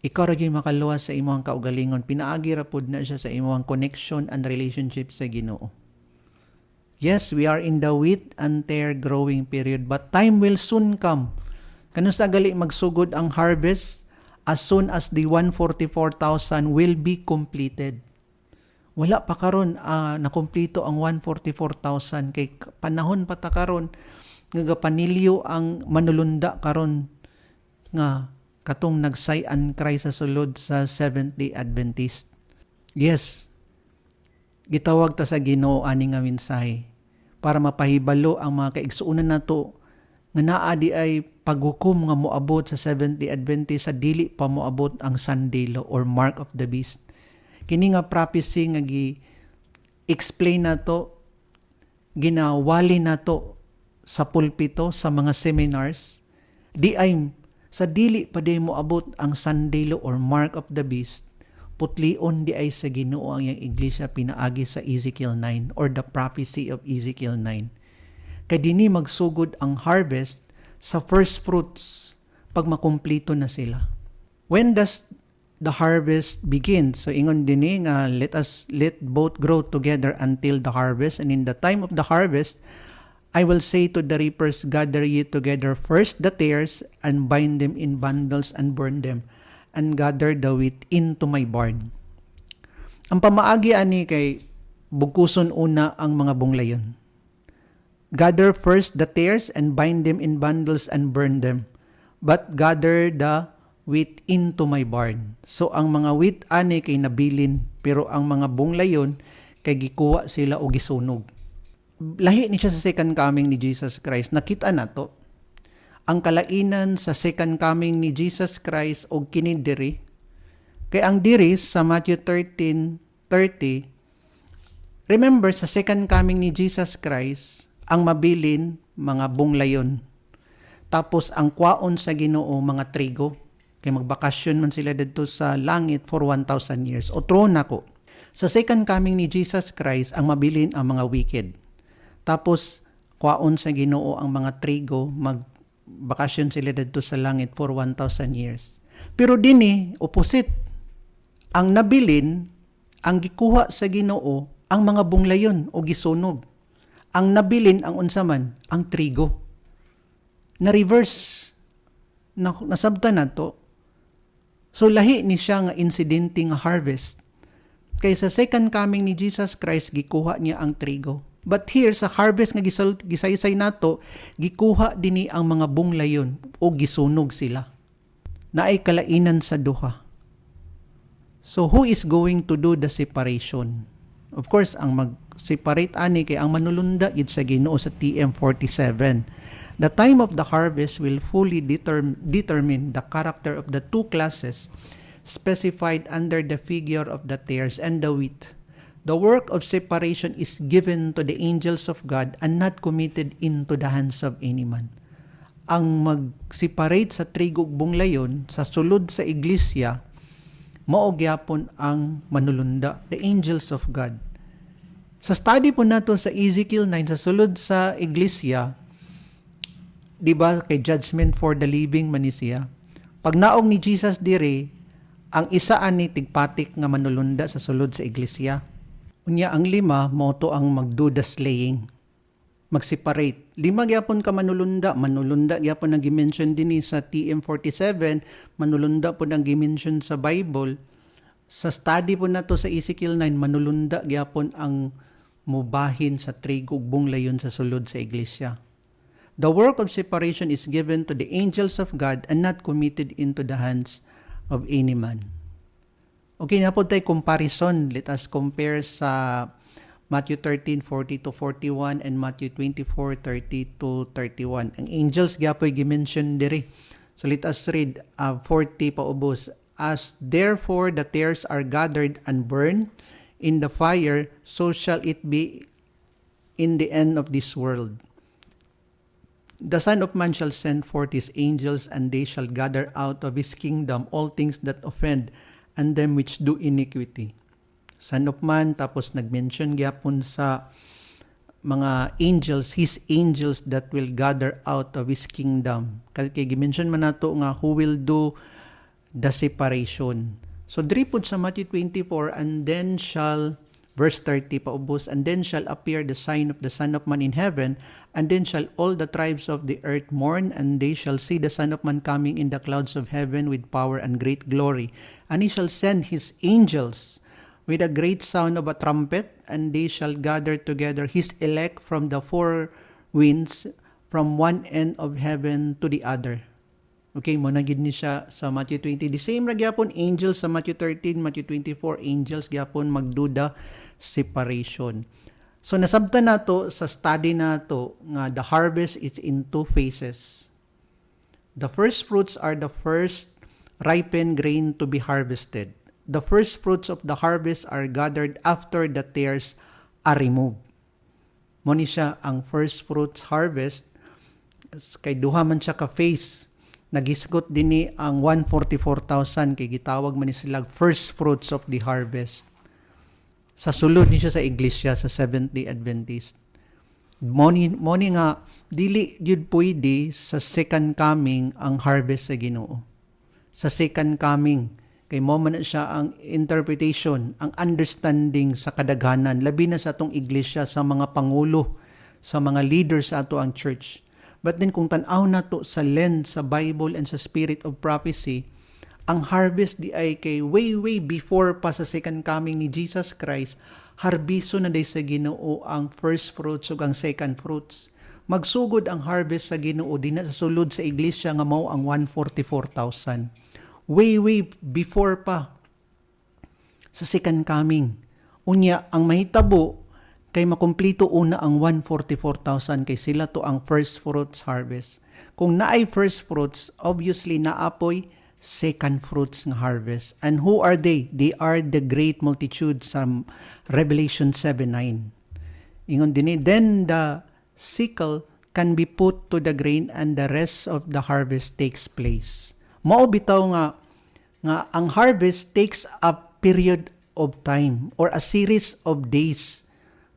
Ikaw ra gyud makaluwas sa imong kaugalingon, pinaagi ra pud na siya sa imong connection and relationship sa Ginoo. Yes, we are in the wheat and tare growing period, but time will soon come. Kano sa gali magsugod ang harvest as soon as the 144,000 will be completed. Wala pa karon nakumpleto ang 144,000 kay panahon pa ta karon nga panilyo ang manulunda karon nga katong nagsayan cry sa sulod sa Seventh-day Adventist. Yes, gitawag ta sa Ginoo ani nga mensahe para mapahibalo ang mga kaigsuonan nato nga naa di ay paghukom nga moabot sa Seventh-day Adventist sa dili pa moabot ang sandilo or mark of the beast. Kini nga prophecy nga gi-explain nato, ginawali nato sa pulpito, sa mga seminars, di ay sa dili pa di moabot ang sandilo or mark of the beast, putlion di ay sa Ginoo ang iyang iglesia pinaagi sa Ezekiel 9 or the prophecy of Ezekiel 9. Kay dini magsugod ang harvest sa first fruits pag makumplito na sila. When does the harvest begin? So ingon din nga let both grow together until the harvest, and in the time of the harvest I will say to the reapers, gather ye together first the tares and bind them in bundles and burn them, and gather the wheat into my barn. Ang pamaagi ani kay bugkuson una ang mga bunglayon. Gather first the tares and bind them in bundles and burn them, but gather the wheat into my barn. So ang mga wheat ani kay nabilin, pero ang mga bunglayon kay gikuha sila o gisunog. Lahi ni siya sa second coming ni Jesus Christ. Nakita na to. Ang kalainan sa second coming ni Jesus Christ o kinidiri. Kay ang diri sa Matthew 13:30, remember sa second coming ni Jesus Christ, ang mabilin, mga bunglayon. Tapos ang kwaon sa Ginoo, mga trigo. Kay magbakasyon man sila dito sa langit for 1,000 years. O tron ako. Sa second coming ni Jesus Christ, ang mabilin ang mga wicked. Tapos, kwaon sa Ginoo ang mga trigo, magbakasyon sila dito sa langit for 1,000 years. Pero dini, opposite. Ang nabilin, ang gikuha sa Ginoo, ang mga bunglayon o gisunog. Ang nabilin, ang unsaman, ang trigo. Na-reverse. Nasabta na to. So, lahi ni siya nga incidente nga harvest. Kaya sa second coming ni Jesus Christ, gikuha niya ang trigo. But here, sa harvest nga gisaysay nato, gikuha dini ang mga bunglayon o gisunog sila. Naay kalainan sa duha. So, who is going to do the separation? Of course, ang mag-separate ani kay ang manulunda gid sa Ginoo sa TM47. The time of the harvest will fully determine the character of the two classes specified under the figure of the tares and the wheat. The work of separation is given to the angels of God and not committed into the hands of any man. Ang mag-separate sa trigo ug bunglayon sa sulod sa iglesia, mao gyapon ang manulunda, the angels of God. Sa study po nato sa Ezekiel 9 sa sulod sa iglesia, di ba kay judgment for the living man ni siya. Pag naog ni Jesus dire, ang isa ani tigpatik nga manulunda sa sulod sa iglesia. Unya ang lima mao to ang magdo the slaying. Mag-separate. 5 gyapon ka manulunda gyapon ang gi-mention dinhi sa TM47, manulunda po ang gi-mention sa Bible. Sa study po nato sa Ezekiel 9, manulunda gyapon ang mubahin sa trigo ug bunglayon sa sulod sa iglesia. The work of separation is given to the angels of God and not committed into the hands of any man. Okay, na po tayo comparison. Let us compare sa Matthew 13:40-41 and Matthew 24:30-31. Ang angels gyapoy gi-mention diri. So let us read 40 paubos. As therefore the tares are gathered and burned in the fire, so shall it be in the end of this world. The Son of Man shall send forth his angels, and they shall gather out of his kingdom all things that offend, and them which do iniquity. Son of Man, tapos nag-mention gyapon sa mga angels, his angels that will gather out of his kingdom. Kaya gi-mention man nato nga who will do the separation. So diri pud sa Matthew 24, and then shall, verse 30 paubos, and then shall appear the sign of the Son of Man in heaven, and then shall all the tribes of the earth mourn, and they shall see the Son of Man coming in the clouds of heaven with power and great glory. And he shall send his angels with a great sound of a trumpet, and they shall gather together his elect from the four winds, from one end of heaven to the other. Okay, muna gid ni siya sa Matthew 20. The same ra gyapon angels sa Matthew 13, Matthew 24, angels gyapon magduda separation. So nasabtan nato sa study nato nga the harvest is in two phases. The first fruits are the first ripened grain to be harvested. The first fruits of the harvest are gathered after the tares are removed. Mo ni siya ang first fruits harvest. Kay duha man siya ka phase. Nagisgot dinhi ang 144,000 kay gitawag man ni sila first fruits of the harvest. Sa sulod ni siya sa iglesia sa Seventh-day Adventist. Moni nga dili jud pwede sa second coming ang harvest sa Ginoo. Sa second coming kay mo man na siya ang interpretation, ang understanding sa kadaghanan labi na sa atong iglesia, sa mga pangulo, sa mga leaders sa ato ang church. But then kung tan-aw nato sa lens sa Bible and sa spirit of prophecy, ang harvest di ay kay way before pa sa second coming ni Jesus Christ, harbiso na day sa Ginoo ang first fruits ug ang second fruits. Magsugod ang harvest sa Ginoo dinha sa sulod sa iglesia nga mao ang 144,000. Way before pa sa second coming. Unya ang mahitabo kay makumpleto una ang 144,000 kay sila to ang first fruits harvest. Kung naay first fruits, obviously naapoy second fruits ng harvest. And who are they? They are the great multitude sa Revelation 7:9. Ingon dinhi, then the sickle can be put to the grain and the rest of the harvest takes place. Mao bitaw nga ang harvest takes a period of time or a series of days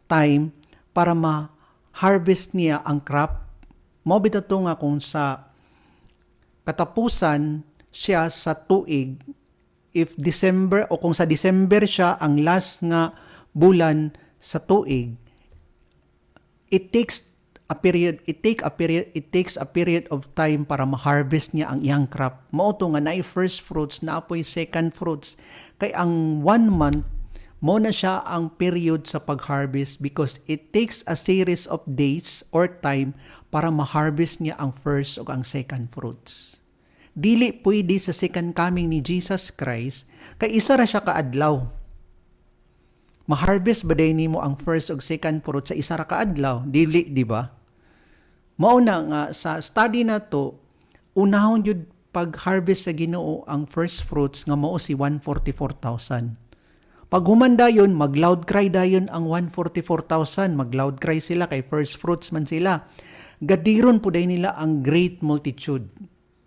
time para ma-harvest niya ang crop. Mao bitaw to nga kung sa katapusan siya sa tuig, if December o kung sa December siya ang last nga bulan sa tuig, it takes a period of time para ma-harvest niya ang iyang crop. Mao to nga naay first fruits, naapoy second fruits. Kay ang 1 month mo na siya ang period sa pag-harvest because it takes a series of days or time para ma-harvest niya ang first o ang second fruits. Dili pwede sa second coming ni Jesus Christ kay isa ra siya kaadlaw. Ma-harvest ba day nimo ang first o second fruit sa isa ra kaadlaw? Dili, di ba? Mao na nga sa study na to, unahon jud pag-harvest sa Ginoo ang first fruits nga mao si 144,000. Pag humanda yun, mag-loud cry dayon ang 144,000. Mag-loud cry sila kay first fruits man sila. Gadiron po day nila ang great multitude,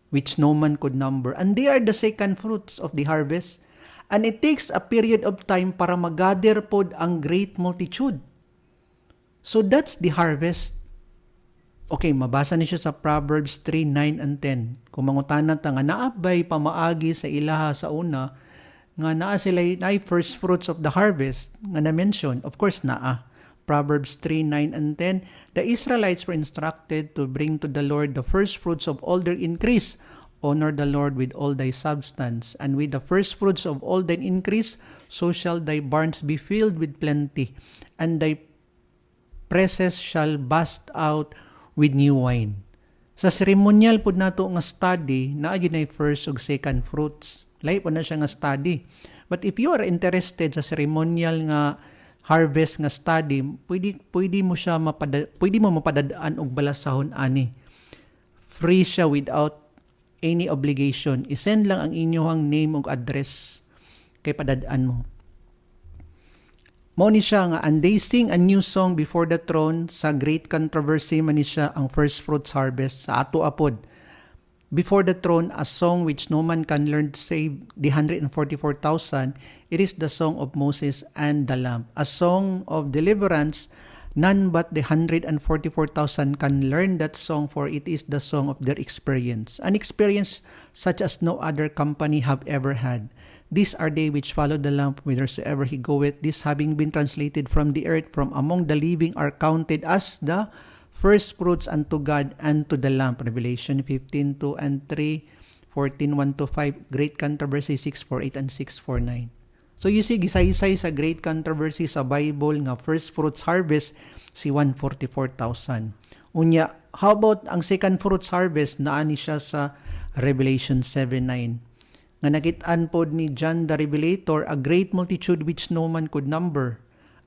which no man could number. And they are the second fruits of the harvest. And it takes a period of time para mag-gather po ang great multitude. So that's the harvest. Okay, mabasa niyo sa Proverbs 3, 9, and 10. Kung mangutanan ta nga naabay pamaagi sa ilaha sa una, nga naa sila na first fruits of the harvest nga na-mention, of course naa. Proverbs 3, 9, and 10, the Israelites were instructed to bring to the Lord the first fruits of all their increase. Honor the Lord with all thy substance, and with the first fruits of all thine increase, so shall thy barns be filled with plenty, and thy presses shall burst out with new wine. Sa ceremonial po nato nga study, naa yun ay first ug second fruits. Lahi po na siya nga study. But if you are interested sa ceremonial nga harvest nga study, pwede mo mapadadaan og balasahon ani. Free siya without any obligation. I-send lang ang inyong name ug address kay padadaan mo. Mao ni siya nga, and they sing a new song before the throne. Sa great controversy man ni siya ang first fruits harvest sa ato apod. Before the throne, a song which no man can learn save the 144,000. It is the song of Moses and the Lamb. A song of deliverance. None but the 144,000 can learn that song, for it is the song of their experience. An experience such as no other company have ever had. These are they which follow the Lamb whithersoever he goeth. These having been translated from the earth, from among the living, are counted as the first fruits unto God and to the Lamb. Revelation 15, 2 and 3, 14, 1 to 5, Great Controversy 6, 4, 8 and 6, 4, 9. So you see, gisaysay sa Great Controversy sa Bible nga first fruits harvest si 144,000. Unya, how about ang second fruits harvest? Naani siya sa Revelation 7:9. Nga nakitaan pod ni John the Revelator a great multitude which no man could number.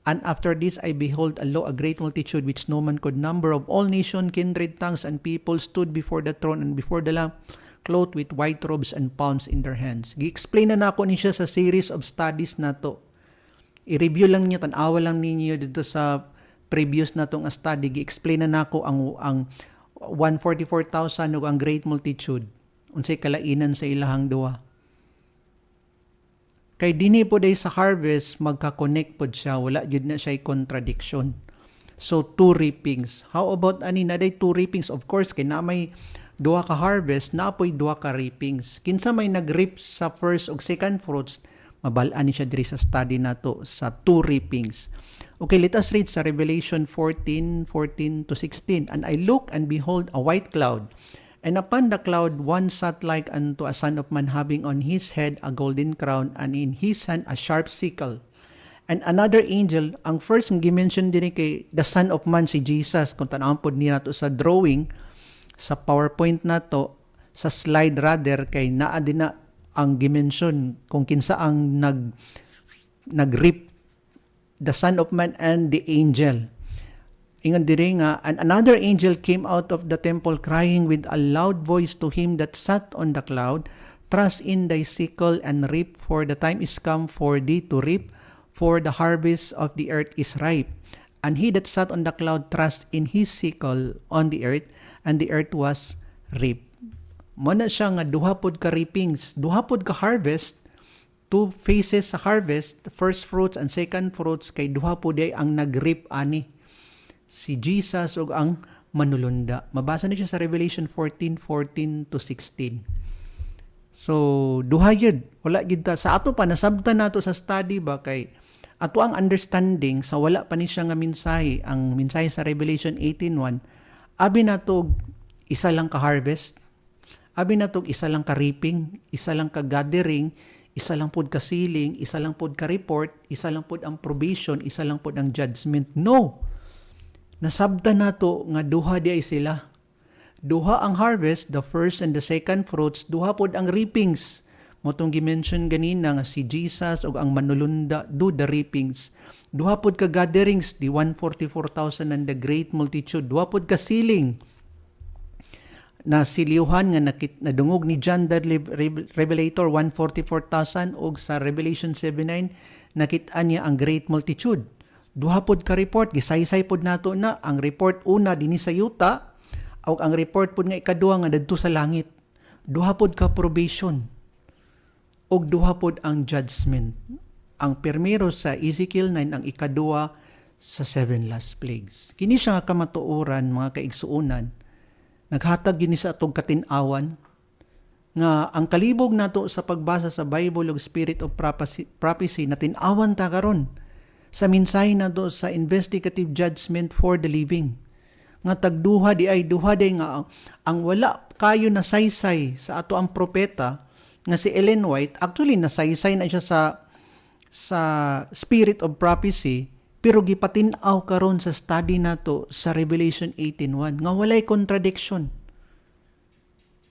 And after this I behold a great multitude which no man could number, of all nation, kindred, tongues, and people stood before the throne and before the Lamb, clothed with white robes and palms in their hands. Gi-explain na nako ni siya sa series of studies nato. I-review lang niyo, tan-awa lang ninyo dito sa previous natong study. Gi-explain na nako ang 144,000 ug ang great multitude. Unsay kalainan sa ilahang duwa. Kay dinhi po day sa harvest magka-connect pod siya, wala jud na siya contradiction. So, 2 reapings. How about ani na day 2 reapings? Of course, kay na may duha ka harvest, napoy duha ka reapings. Kinsa may nag-reap sa first ug second fruits, mabal-an ni siya diri sa study nato sa 2 reapings. Okay, let us read sa Revelation 14:14 to 16. And I looked, and behold, a white cloud. And upon the cloud one sat like unto a son of man, having on his head a golden crown, and in his hand a sharp sickle. And another angel, ang first nga gimension din kay the Son of Man, si Jesus, kung tanawon pod niya nato sa drawing, sa PowerPoint nato, sa slide rather, kay naa din na ang gimension kung kinsa ang nag-reap, the Son of Man and the angel. Ingon diri nga, and another angel came out of the temple, crying with a loud voice to him that sat on the cloud, thrust in thy sickle and reap, for the time is come for thee to reap, for the harvest of the earth is ripe. And he that sat on the cloud thrust in his sickle on the earth, and the earth was reaped. Muna siya nga duha pod ka reapings, duha pod ka harvest, 2 phases sa harvest, first fruits and second fruits, kay duha pod ay ang nag-reap ani. Si Jesus ug ang manulunda. Mabasa na siya sa Revelation 14:14 to 16. So, duha yun. Wala gid ta. Sa ato pa, nasabtan nato sa study ba kay ato ang understanding sa wala pa ni siya nga mensahe, ang mensahe sa Revelation 18:1, abi nato isa lang ka harvest, abi nato isa lang ka reaping, isa lang ka gathering, isa lang pod ka sealing, isa lang pod ka report, isa lang pod ang probation, isa lang pod ang judgment. No. Nasabtan nato nga duha di ay sila. Duha ang harvest, the first and the second fruits, duha pod ang reapings. Motong gi-mention ganina nga si Jesus ug ang manulunda, do the reapings. Duha pod ka gatherings, the 144,000 and the great multitude. Duha pod ka sealing, na siliuhan nga nadungog ni John the Revelator, 144,000, ug sa Revelation 7:9 nakita niya ang great multitude. Duha pod ka report, gisaysay pod nato na ang report una dinhi sa yuta, ug ang report pod nga ikaduha nga didto sa langit. Duha pod ka probation, ug duha pod ang judgment. Ang permero sa Ezekiel 9, ang ikaduha sa 7 last plagues. Kini siya nga kamatuoran, mga kaigsuonan, naghatag gini sa atong katin-awan nga ang kalibog nato sa pagbasa sa Bible ug Spirit of Prophecy natin-awan ta karon sa mensahe nato sa investigative judgment for the living. Nga tagduha di ay duha day nga ang wala kayo na saysay sa ato ang propeta nga si Ellen White, actually nasaysay na siya sa Spirit of Prophecy, pero gipatin-aw karon sa study nato sa Revelation 18:1 nga walay contradiction.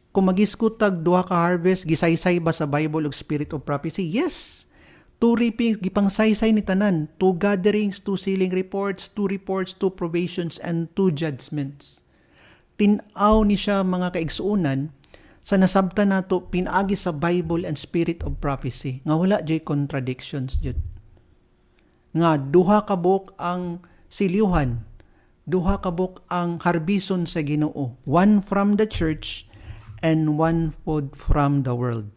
Kung magiskutag duha ka harvest, gisaysay ba sa Bible ug Spirit of Prophecy? Yes. 2 reapings, gipangsaysay ni tanan. 2 gatherings, 2 sealing reports, 2 reports, 2 probations, and 2 judgments. Tin-aw ni siya, mga kaigsuunan, sa nasabtan nato pinaagi sa Bible and Spirit of Prophecy nga wala jay contradictions jud. Nga duha ka buok ang siliuhan, duha ka buok ang harbison sa Ginoo, one from the church and one pod from the world.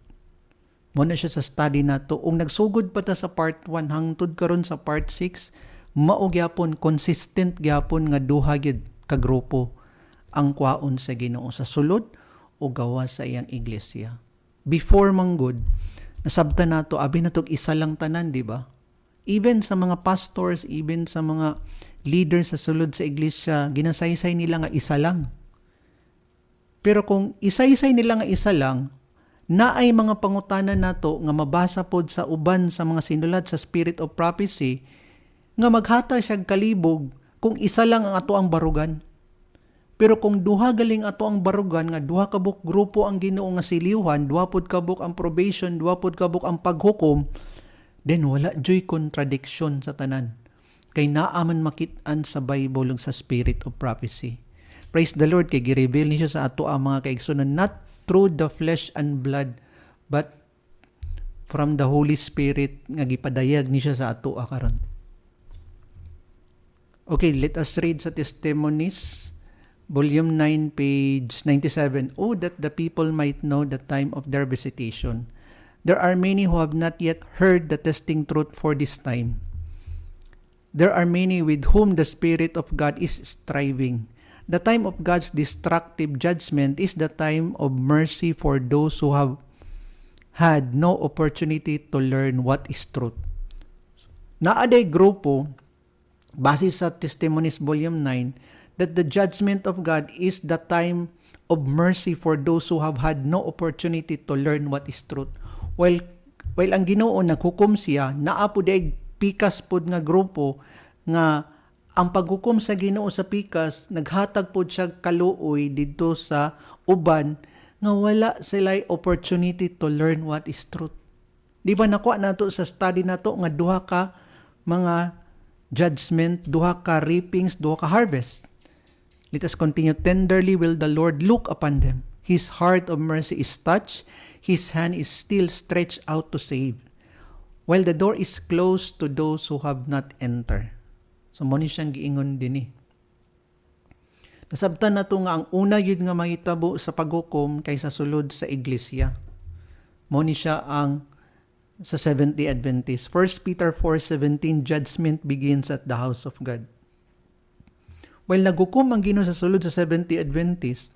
Muna siya sa study nato. Ung nagsugod pa ta sa part 1 hangtod karon sa part 6, mao gyapon consistent gyapon nga duha gyud ka grupo ang kwaon sa Ginoo sa sulod o gawa sa iyang iglesia. Before manggod, nasabtan nato abi natog isa lang tanan, di ba? Even sa mga pastors, even sa mga leaders sa sulod sa iglesia, ginasaysay nila nga isa lang. Pero kung isaysay nila nga isa lang, naay mga pangutanan nato nga mabasa pod sa uban sa mga sinulat sa Spirit of Prophecy nga maghatag siya kalibog kung isa lang ang ato ang barugan. Pero kung duha galing ato ang barugan nga duha ka buk grupo ang Ginoo nga siliuhan, duha pod ka buk ang probation, duha pod ka buk ang paghukom, then wala joy contradiction sa tanan. Kay naaman makit-an sa Bible ug sa Spirit of Prophecy. Praise the Lord, kay gi-reveal ni siya sa ato ang mga kaigsunan, not through the flesh and blood, but from the Holy Spirit nga gipadayag ni siya sa ato karon. Okay, let us read sa Testimonies, Volume 9, page 97. Oh, that the people might know the time of their visitation. There are many who have not yet heard the testing truth for this time. There are many with whom the Spirit of God is striving. The time of God's destructive judgment is the time of mercy for those who have had no opportunity to learn what is truth. Naaday grupo, base sa Testimonies Volume 9, that the judgment of God is the time of mercy for those who have had no opportunity to learn what is truth. While ang Ginoo naghukom siya, naa po day pikas pod nga grupo nga ang paghukom sa Ginoo sa pikas naghatag pod siya kaluoy didto sa uban nga wala sila opportunity to learn what is truth. Di ba nakuha nato sa study nato nga duha ka mga judgment, duha ka reapings, duha ka harvest. Let us continue. Tenderly will the Lord look upon them. His heart of mercy is touched. His hand is still stretched out to save. While the door is closed to those who have not entered. So, mo ni siyang giingon din eh. Nasabtan na to nga ang una yun nga mahitabo sa paghukom kaysa sulod sa iglesia. Mo ni siya ang sa Seventh-day Adventist. 1 Peter 4:17, judgment begins at the house of God. While naghukom ang Ginoo sa sulod sa Seventh-day Adventist,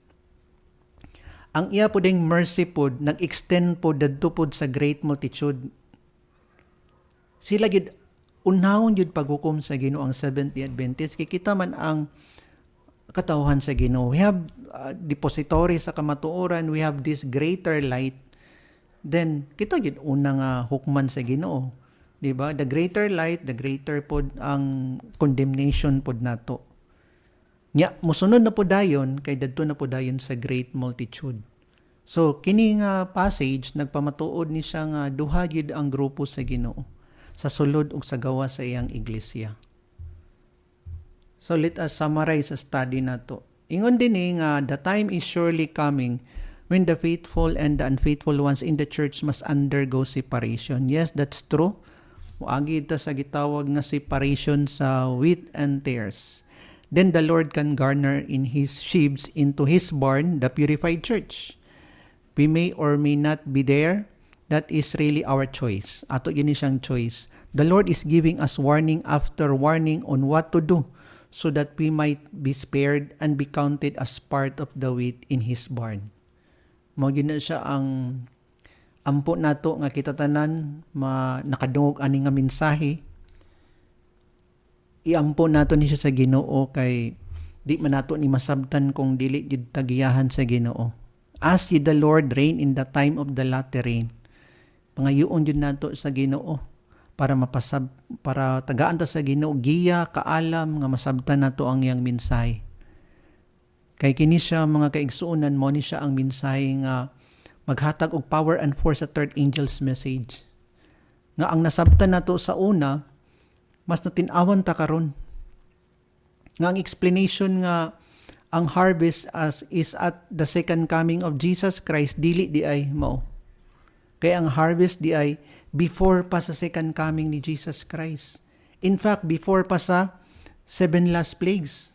ang iya po ding mercy po, nag-extend po dadto po sa great multitude. Sila gid unahon yun paghukom sa Ginoo ang Seventh-day Adventist. Kikita man ang katawhan sa Ginoo. We have depository sa kamatuoran. We have this greater light. Then, kita gid unang hukman sa Ginoo. Diba? The greater light, the greater pod ang condemnation pod nato. Nya, musunod na po dayon, kay dadto na po dayon sa great multitude. So, kini nga passage, nagpamatuod ni siya nga duha gid ang grupo sa Ginoo sa sulod ug sa gawa sa iyang iglesia. So, let us summarize sa study nato. Ingon din nga, the time is surely coming when the faithful and the unfaithful ones in the church must undergo separation. Yes, that's true. Muagi ito sa gitawag nga separation sa wheat and tares. Then the Lord can garner in His sheaves into His barn, the purified church. We may or may not be there. That is really our choice. Ato yun siyang choice. The Lord is giving us warning after warning on what to do so that we might be spared and be counted as part of the wheat in His barn. Mao gyud na siya ang ampo nato nga kita tanan nakadungog ani nga mensahe. Iampo nato ni siya sa Ginoo kay di man nato ni masabtan kung dili gid tagiyahan sa Ginoo. As ye the Lord reign in the time of the latter rain. Pangayoon jud nato sa Ginoo para para tagaan ta sa Ginoo giya kaalam nga masabtan nato ang iyang mensahe. Kay kini siya mga kaigsuonan mo ni siya ang mensahe nga maghatag og power and force sa third angel's message. Nga ang nasabtan nato sa una mas natin-awan ta karon. Nga ang explanation nga ang harvest is at the second coming of Jesus Christ dili di ay mao. Kaya ang harvest di ay before pa sa second coming ni Jesus Christ. In fact, before pa sa 7 last plagues.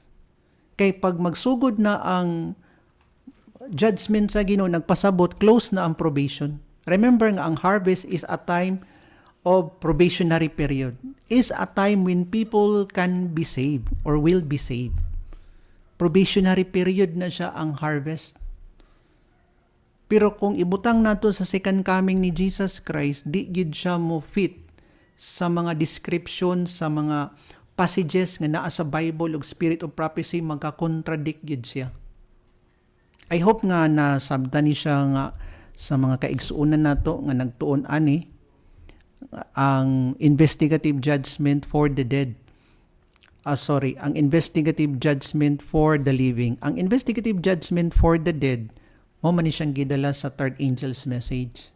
Kay pag magsugod na ang judgment sa Ginoo, nagpasabot, close na ang probation. Remember nga, ang harvest is a time of probationary period. Is a time when people can be saved or will be saved. Probationary period na siya ang harvest. Pero kung ibutang nato sa second coming ni Jesus Christ, di gid siya mo fit sa mga description, sa mga passages nga naa sa Bible ug spirit of prophecy, magka-contradict gid siya. I hope nga nasabtan ni siya nga sa mga kaigsuonan nato nga nagtuon ani ang investigative judgment for the dead. Ang investigative judgment for the living. Ang investigative judgment for the dead, mo man ni siyang gidala sa third angel's message.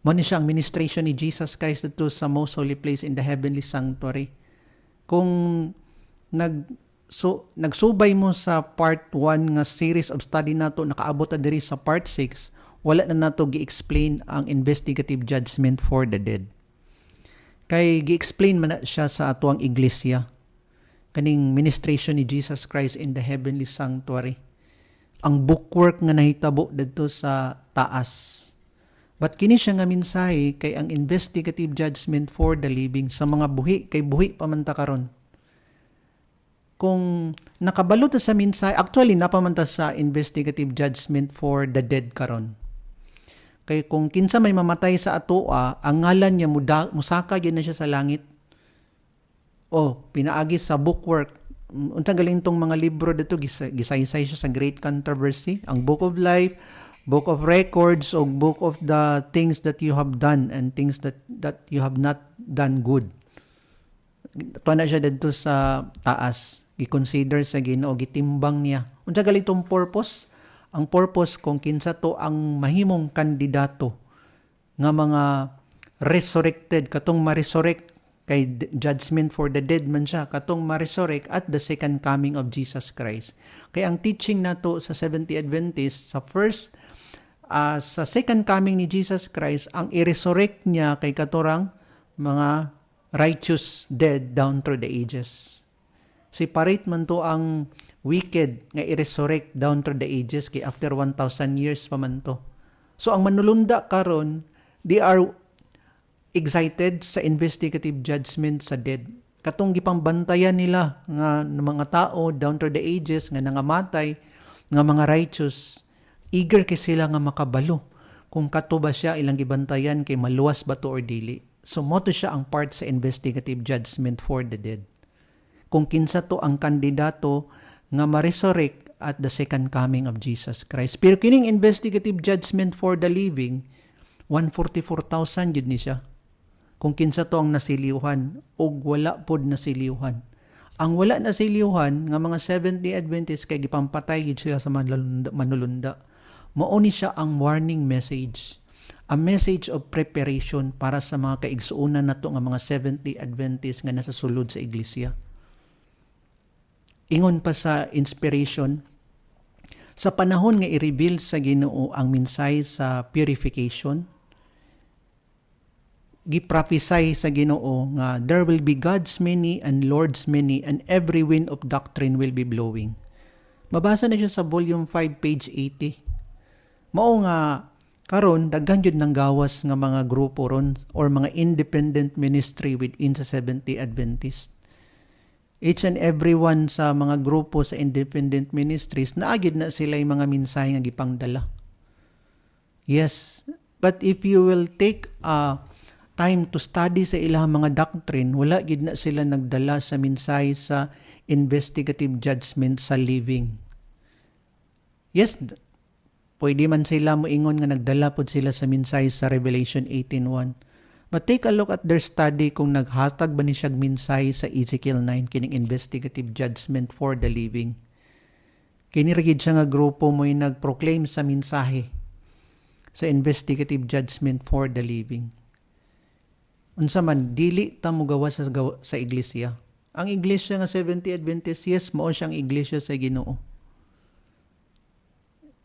Mo ni siyang ministration ni Jesus Christ dito sa most holy place in the heavenly sanctuary. Kung nagsubay mo sa part 1 nga series of study nato, nakaabot na diri sa part 6, wala na nato gi-explain ang investigative judgment for the dead. Kay gi-explain man na siya sa atuang iglesia. Kaning ministration ni Jesus Christ in the heavenly sanctuary. Ang bookwork nga nahitabo dito sa taas. But kini siya nga mensahe kay ang investigative judgment for the living sa mga buhi, kay buhi pa man ta karon. Kung nakabalo ta sa mensahe, actually napamanta sa investigative judgment for the dead karon. Kay kung kinsa may mamatay sa atoa, ang ngalan niya musaka gyud na siya sa langit. Pinaagi sa bookwork. Unsa galing tong mga libro dito gisaysay siya sa Great Controversy, ang Book of Life, Book of Records, o Book of the things that you have done and things that you have not done good. Ito na siya dito sa taas. I-consider sa Ginoo, gitimbang niya. Unsa gali tong purpose? Ang purpose kung kinsa to ang mahimong kandidato nga mga resurrected, katong ma-resurrect kay judgment for the dead man siya, katong ma-resurrect at the second coming of Jesus Christ. Kaya ang teaching nato sa Seventh-day Adventist, sa second coming ni Jesus Christ, ang i-resurrect niya kay katurang mga righteous dead down through the ages. Separate man to ang wicked nga i-resurrect down through the ages kay after 1,000 years pa man to. So ang manulunda karon, they are excited sa investigative judgment sa dead. Katong gipangbantayan nila nga mga tao down through the ages nga nangamatay, nga mga righteous, eager kay sila nga makabalo kung kato ba siya ilang gibantayan kay maluwas ba to or dili. So moto siya ang part sa investigative judgment for the dead. Kung kinsa to ang kandidato nga ma-resurrect at the second coming of Jesus Christ. Pero kining investigative judgment for the living, 144,000 yun ni siya. Kung kinsa to ang nasiliuhan o wala pod nasiliuhan. Ang wala nasiliuhan nga mga Seventh-day Adventists kay gipampatay gid sila sa manulunda. Mao ni siya ang warning message. A message of preparation para sa mga kaigsuonan nato nga mga Seventh-day Adventists nga nasa sulod sa iglesia. Ingon pa sa inspiration, sa panahon nga i-reveal sa Ginoo ang mensahe sa purification, giprophesy sa Ginoo nga there will be God's many and Lord's many and every wind of doctrine will be blowing. Mabasa na siya sa volume 5 page 80. Mao nga karon daghan jud nang gawas nga mga grupo ron or mga independent ministry within sa Seventh-day Adventist. Each and every one sa mga grupo sa independent ministries naagid na sila yung mga mensahe nga gipangdala. Yes, but if you will take time to study sa ilang mga doctrine, wala gid na sila nagdala sa mensahe sa investigative judgment sa living. Yes, pwede man sila moingon nga nagdala pod sila sa mensahe sa Revelation 18:1. But take a look at their study kung naghatag ba ni siyag mensahe sa Ezekiel 9 kining investigative judgment for the living. Kini ra gid siya nga grupo mo'y nagproclaim sa mensahe sa investigative judgment for the living. Unsa man dili ta mogawas sa iglesia. Ang iglesia nga Seventh-day Adventist, yes, mao siyang iglesia sa Ginoo.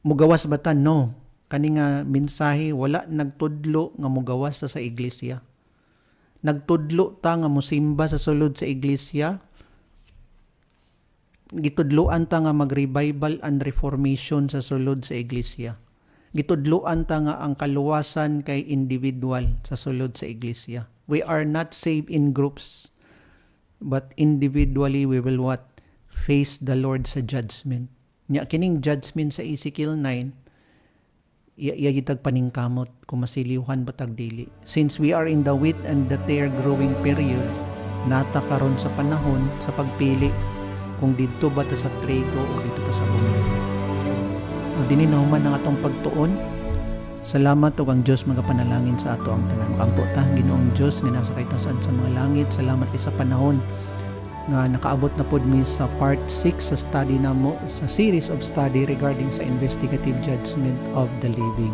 Mugawas ba ta? No. Kani nga mensahe wala nagtudlo nga mugawas sa iglesia. Nagtudlo ta nga mosimba sa sulod sa iglesia. Gitudloan ta nga mag-revival and reformation sa sulod sa iglesia. Gitudloan ta nga ang kaluwasan kay individual sa sulod sa iglesia. We are not saved in groups, but individually we will what? Face the Lord sa judgment. Nya kining judgment sa Ezekiel 9, iyagitag paningkamot kung masiliuhan batag dili. Since we are in the wheat and the tare growing period, nata karon sa panahon sa pagpili kung dito ba ta sa trigo o dito ta sa bunga. O dinhi na human ang atong pagtuon. Salamat ug ang Dios magapanalangin sa ato ang tanan. Kampo ta Ginoong Dios nga nasa kaitasan sa mga langit. Salamat kay sa panahon nga nakaabot na pod mi sa part 6 sa study namo sa series of study regarding sa investigative judgment of the living.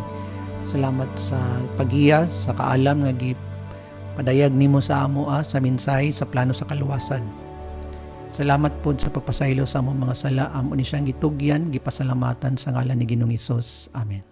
Salamat sa pagiya sa kaalam nga gipadayag nimo sa amo sa mensahe sa plano sa kaluwasan. Salamat pod sa pagpasaylo sa among mga sala. Amo ni siyang gitugyan, gipasalamatan sa ngalan ni Ginoong Hesus. Amen.